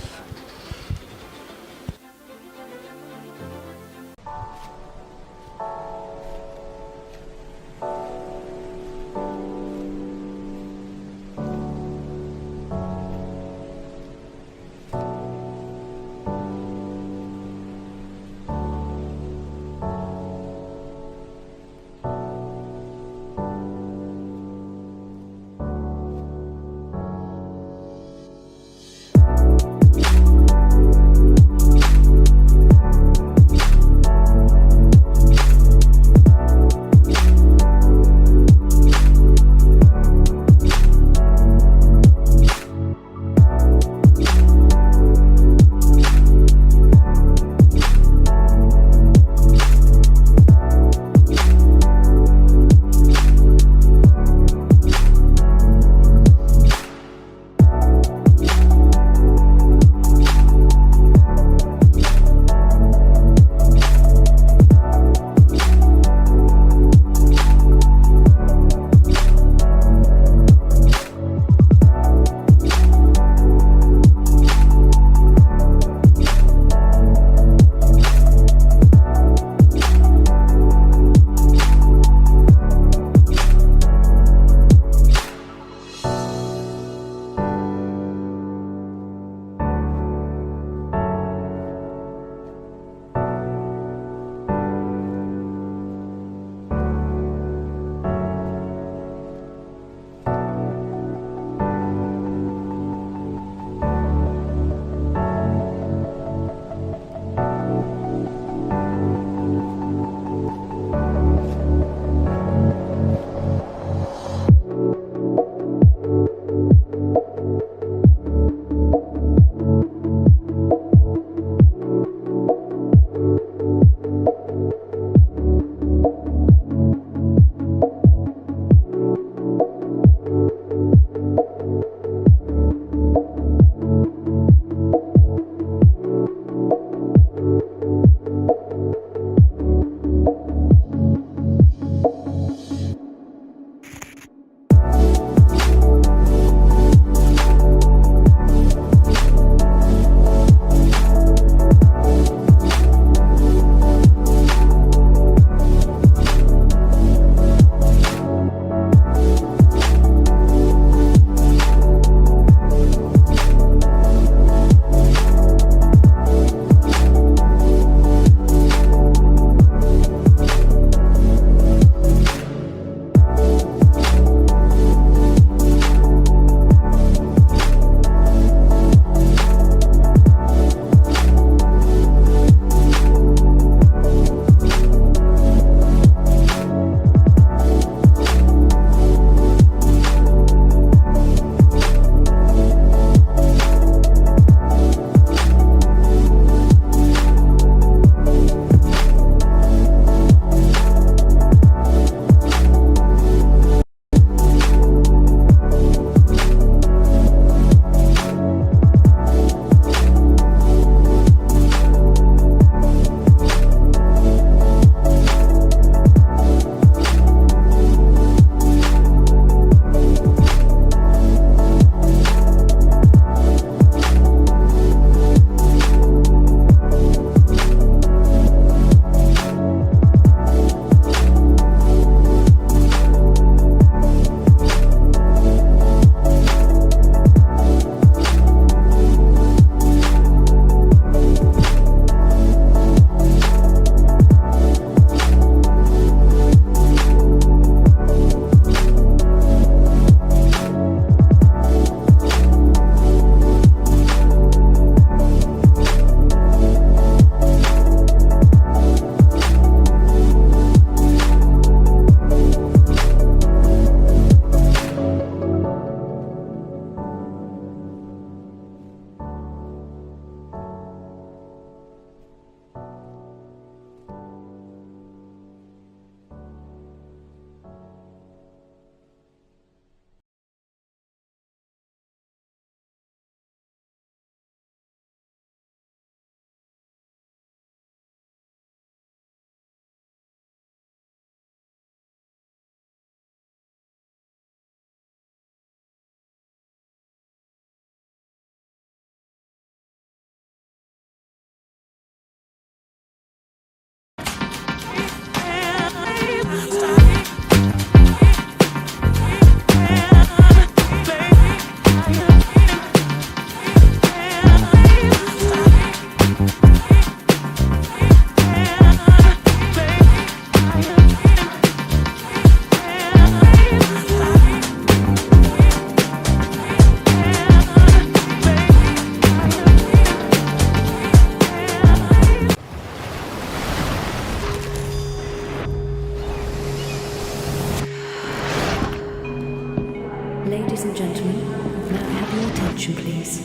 Ladies and gentlemen, may I have your attention, please?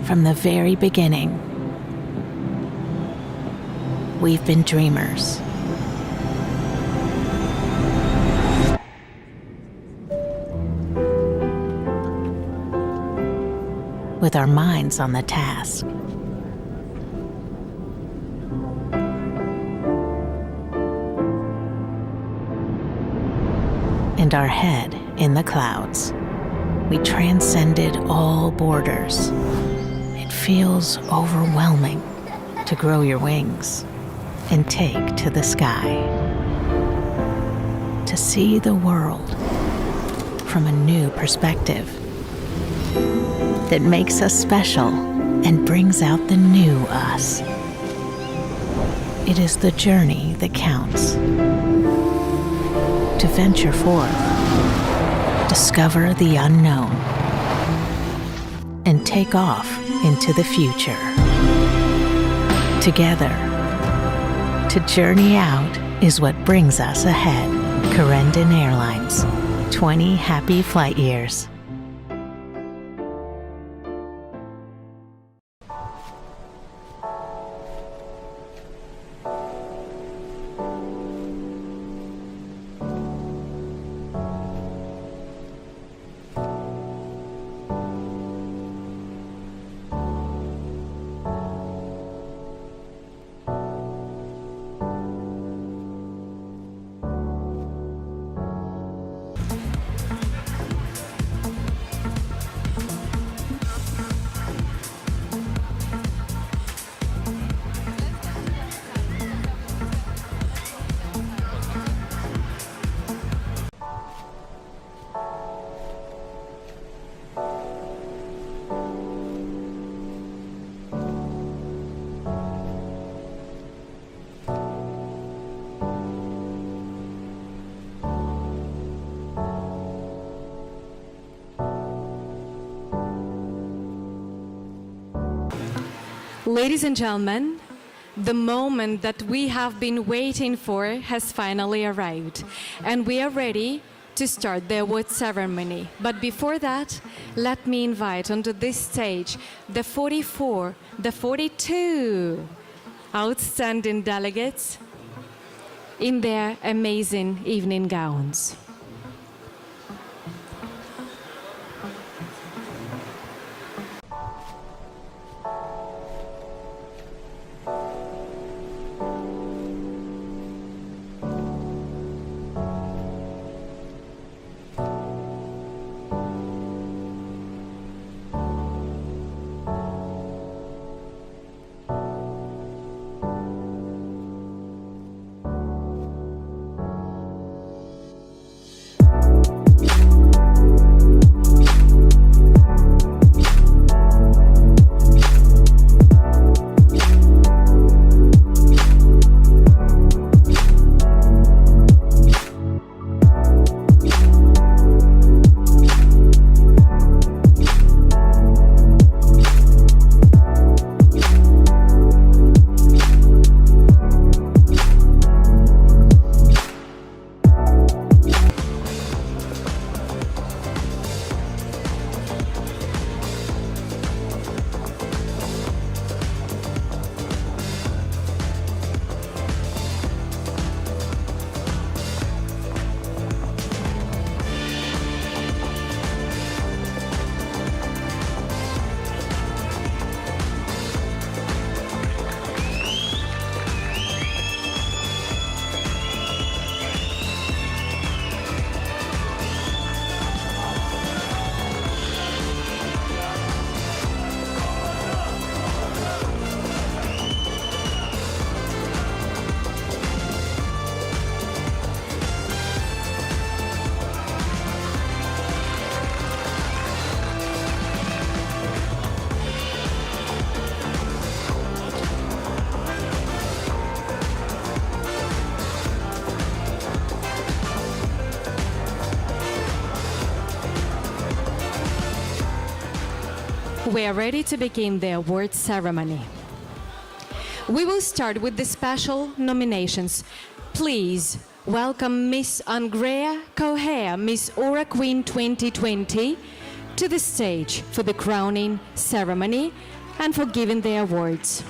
From the very beginning, we've been dreamers. With our minds on the task. And our head in the clouds. We transcended all borders. It feels overwhelming to grow your wings and take to the sky. To see the world from a new perspective that makes us special and brings out the new us. It is the journey that counts. To venture forth, discover the unknown, and take off into the future. Together, to journey out is what brings us ahead. Corendon Airlines, 20 happy flight years. Ladies and gentlemen, the moment that we have been waiting for has finally arrived, and we are ready to start the award ceremony. But before that, let me invite onto this stage the 44, the 42 outstanding delegates in their amazing evening gowns. We are ready to begin the award ceremony. We will start with the special nominations. Please welcome Miss Andrea Coher, Miss Aura Queen 2020, to the stage for the crowning ceremony and for giving the awards.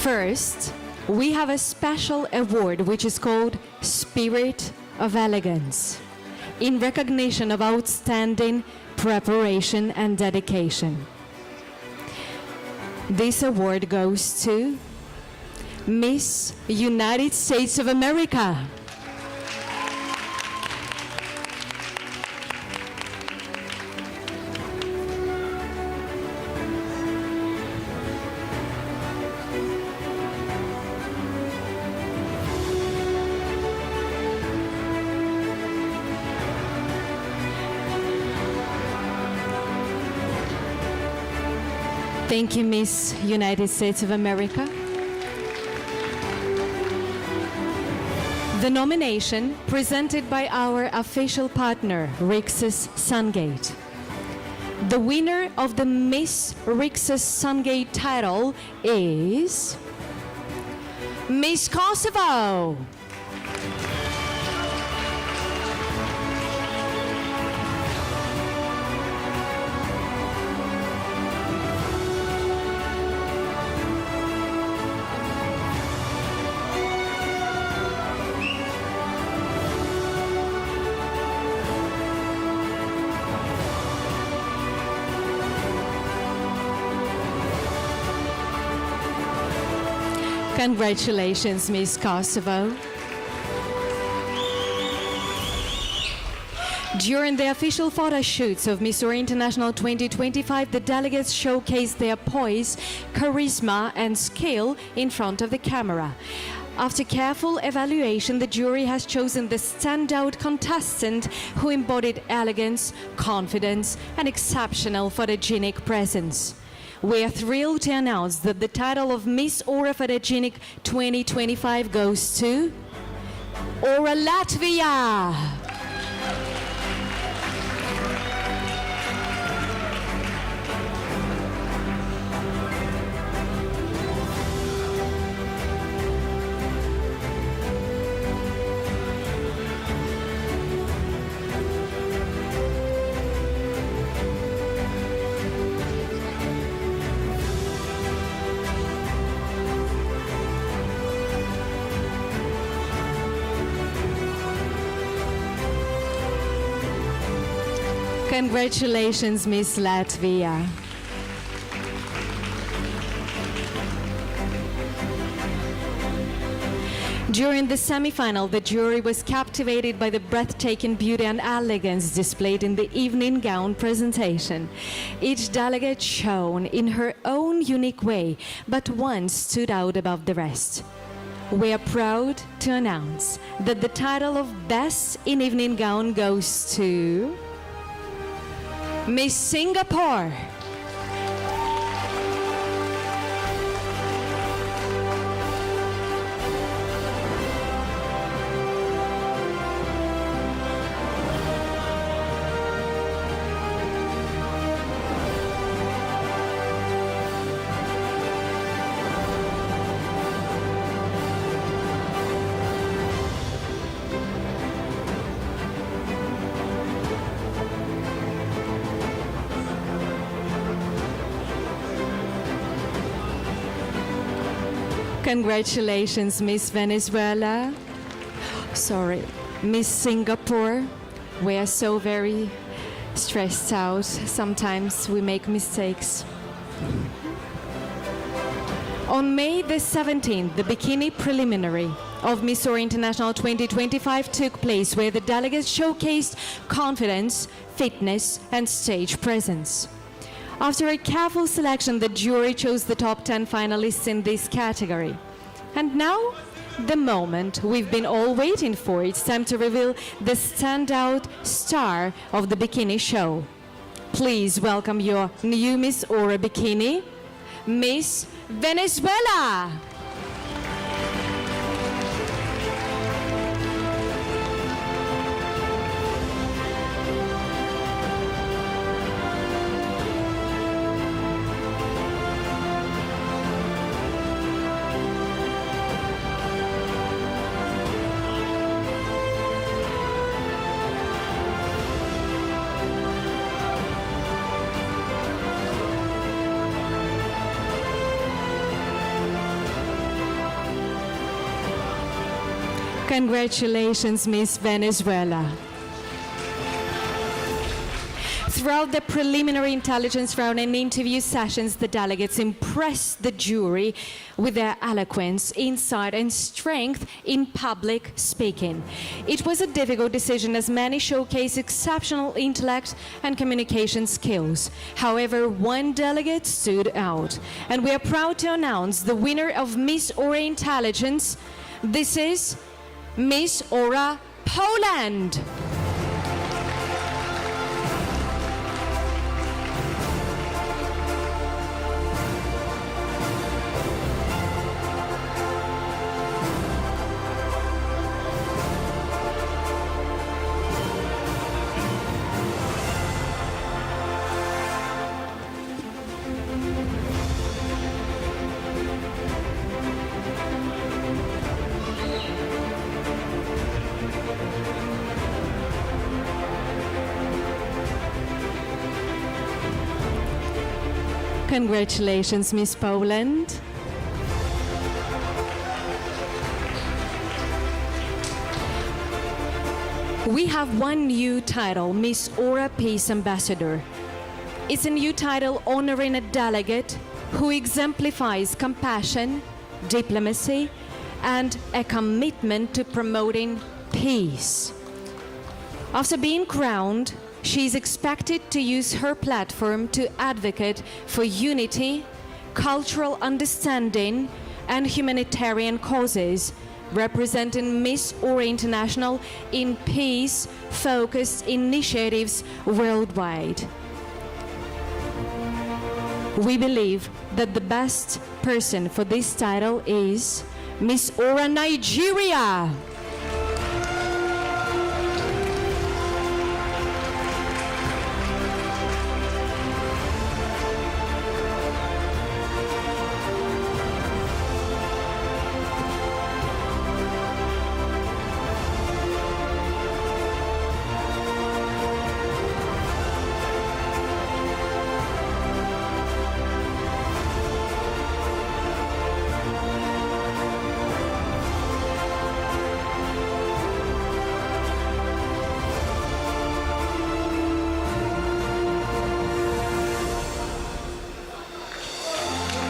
First, we have a special award which is called Spirit of Elegance, in recognition of outstanding preparation and dedication. This award goes to Miss United States of America. Thank you, Miss United States of America. The nomination presented by our official partner, Rixus Sungate. The winner of the Miss Rixus Sungate title is Miss Kosovo. Congratulations, Miss Kosovo. During the official photo shoots of Miss Aura International 2025, the delegates showcased their poise, charisma, and skill in front of the camera. After careful evaluation, the jury has chosen the standout contestant who embodied elegance, confidence, and exceptional photogenic presence. We are thrilled to announce that the title of Miss Aura Photogenic 2025 goes to Aura Latvia. Congratulations, Miss Latvia. During the semi-final, the jury was captivated by the breathtaking beauty and elegance displayed in the evening gown presentation. Each delegate shone in her own unique way, but one stood out above the rest. We are proud to announce that the title of Best in Evening Gown goes to Miss Singapore. Congratulations, Miss Venezuela. Sorry, Miss Singapore. We are so very stressed out. Sometimes we make mistakes. On May the 17th, the Bikini preliminary of Miss Aura International 2025 took place, where the delegates showcased confidence, fitness, and stage presence. After a careful selection, the jury chose the top 10 finalists in this category. And now, the moment we've been all waiting for. It's time to reveal the standout star of the Bikini show. Please welcome your new Miss Aura Bikini, Miss Venezuela. Congratulations, Miss Venezuela. Throughout the preliminary intelligence round and interview sessions, the delegates impressed the jury with their eloquence, insight, and strength in public speaking. It was a difficult decision as many showcased exceptional intellect and communication skills. However, one delegate stood out, and we are proud to announce the winner of Miss Aura Intelligence. This is Miss Aura Poland. Congratulations, Miss Poland. We have one new title, Miss Aura Peace Ambassador. It's a new title honoring a delegate who exemplifies compassion, diplomacy, and a commitment to promoting peace. After being crowned, she is expected to use her platform to advocate for unity, cultural understanding, and humanitarian causes, representing Miss Aura International in peace-focused initiatives worldwide. We believe that the best person for this title is Miss Aura Nigeria.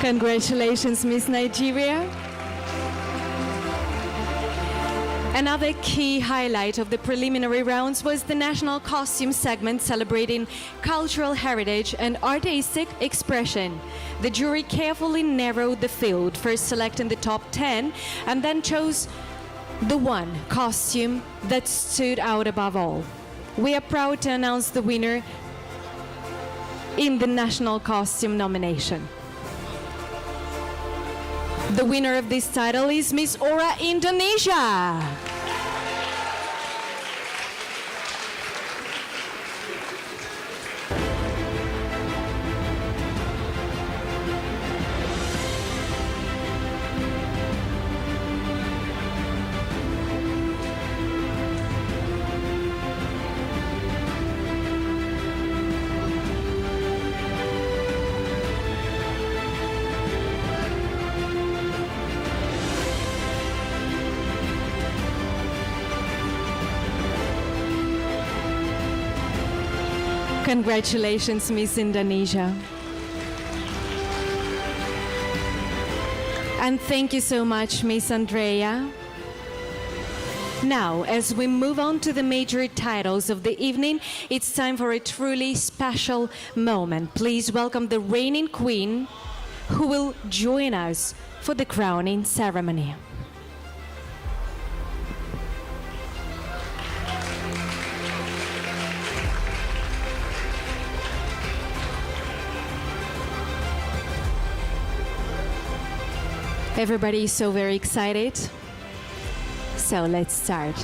Congratulations, Miss Nigeria. Another key highlight of the preliminary rounds was the national costume segment celebrating cultural heritage and artistic expression. The jury carefully narrowed the field, first selecting the top 10 and then chose the one costume that stood out above all. We are proud to announce the winner in the national costume nomination. The winner of this title is Miss Aura Indonesia. Congratulations, Miss Indonesia. And thank you so much, Miss Andrea. Now, as we move on to the major titles of the evening, it's time for a truly special moment. Please welcome the reigning queen, who will join us for the crowning ceremony. Everybody is so very excited. So let's start.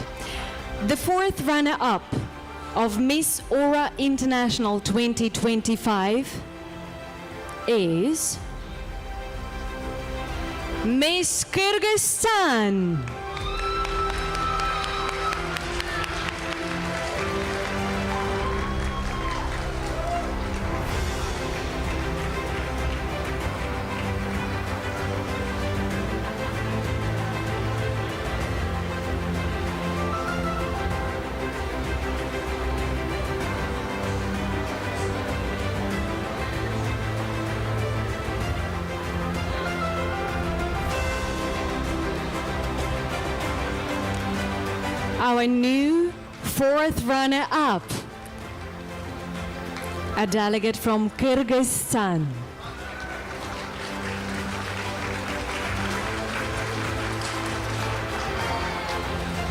The fourth runner-up of Miss Aura International 2025 is Miss Kyrgyzstan. our new fourth runner-up, a delegate from Kyrgyzstan.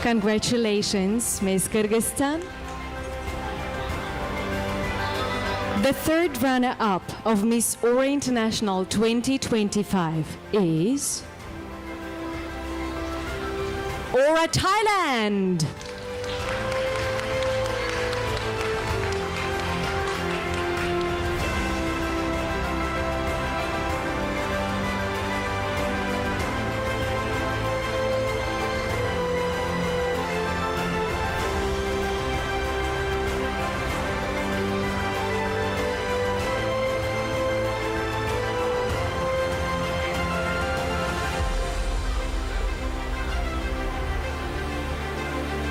Congratulations, Miss Kyrgyzstan. The third runner-up of Miss Aura International 2025 is Aura Thailand.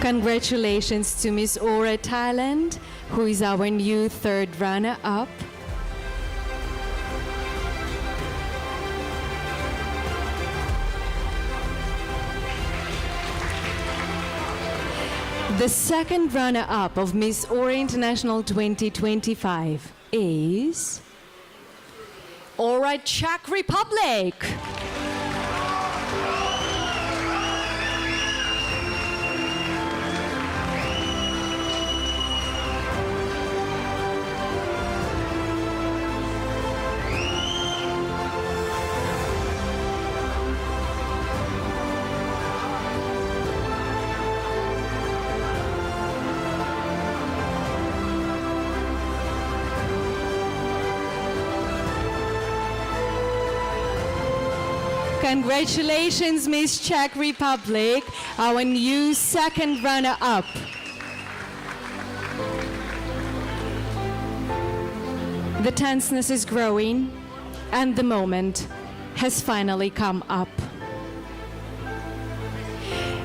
Congratulations to Miss Aura Thailand, who is our new third runner-up. The second runner-up of Miss Aura International 2025 is Aura Czech Republic. Congratulations, Miss Czech Republic, our new second runner-up. The tenseness is growing, and the moment has finally come up.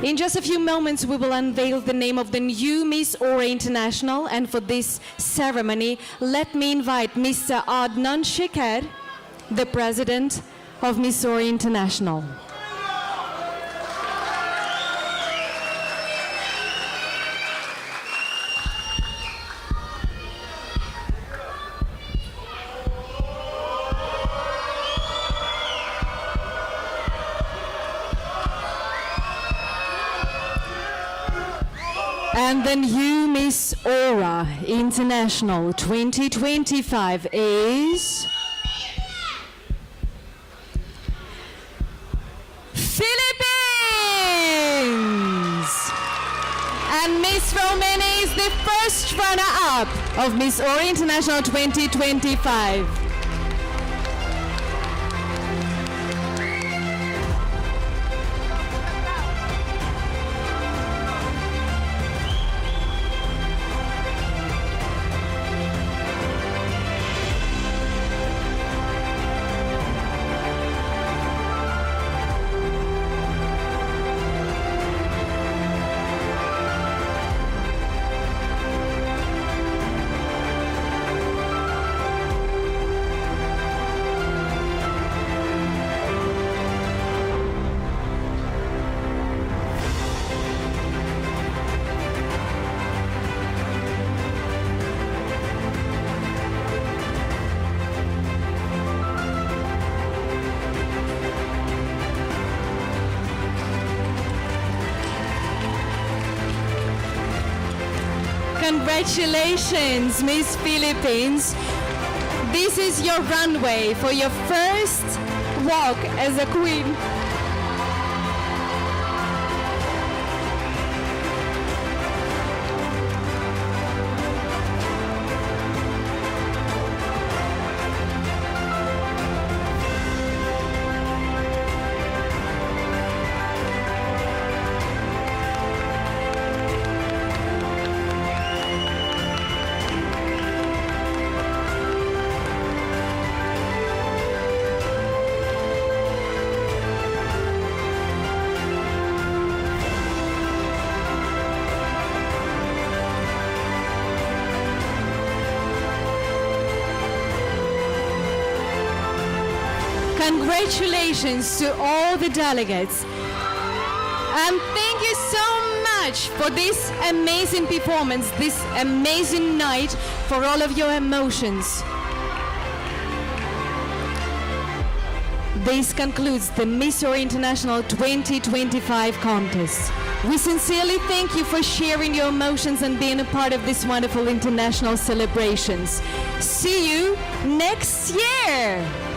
In just a few moments, we will unveil the name of the new Miss Aura International, and for this ceremony, let me invite Mr. Adnan Şeker, the president of Miss Aura International. And the new Miss Aura International 2025 is Philippines! And Miss Romania is the first runner-up of Miss Aura International 2025. Congratulations, Miss Philippines. This is your runway for your first walk as a queen. Congratulations to all the delegates. And thank you so much much for this amazing performance, this amazing night, for all of your emotions. This concludes the Miss Earth International 2025 contest. We sincerely thank you for sharing your emotions and being a part of this wonderful international celebrations. See you next year!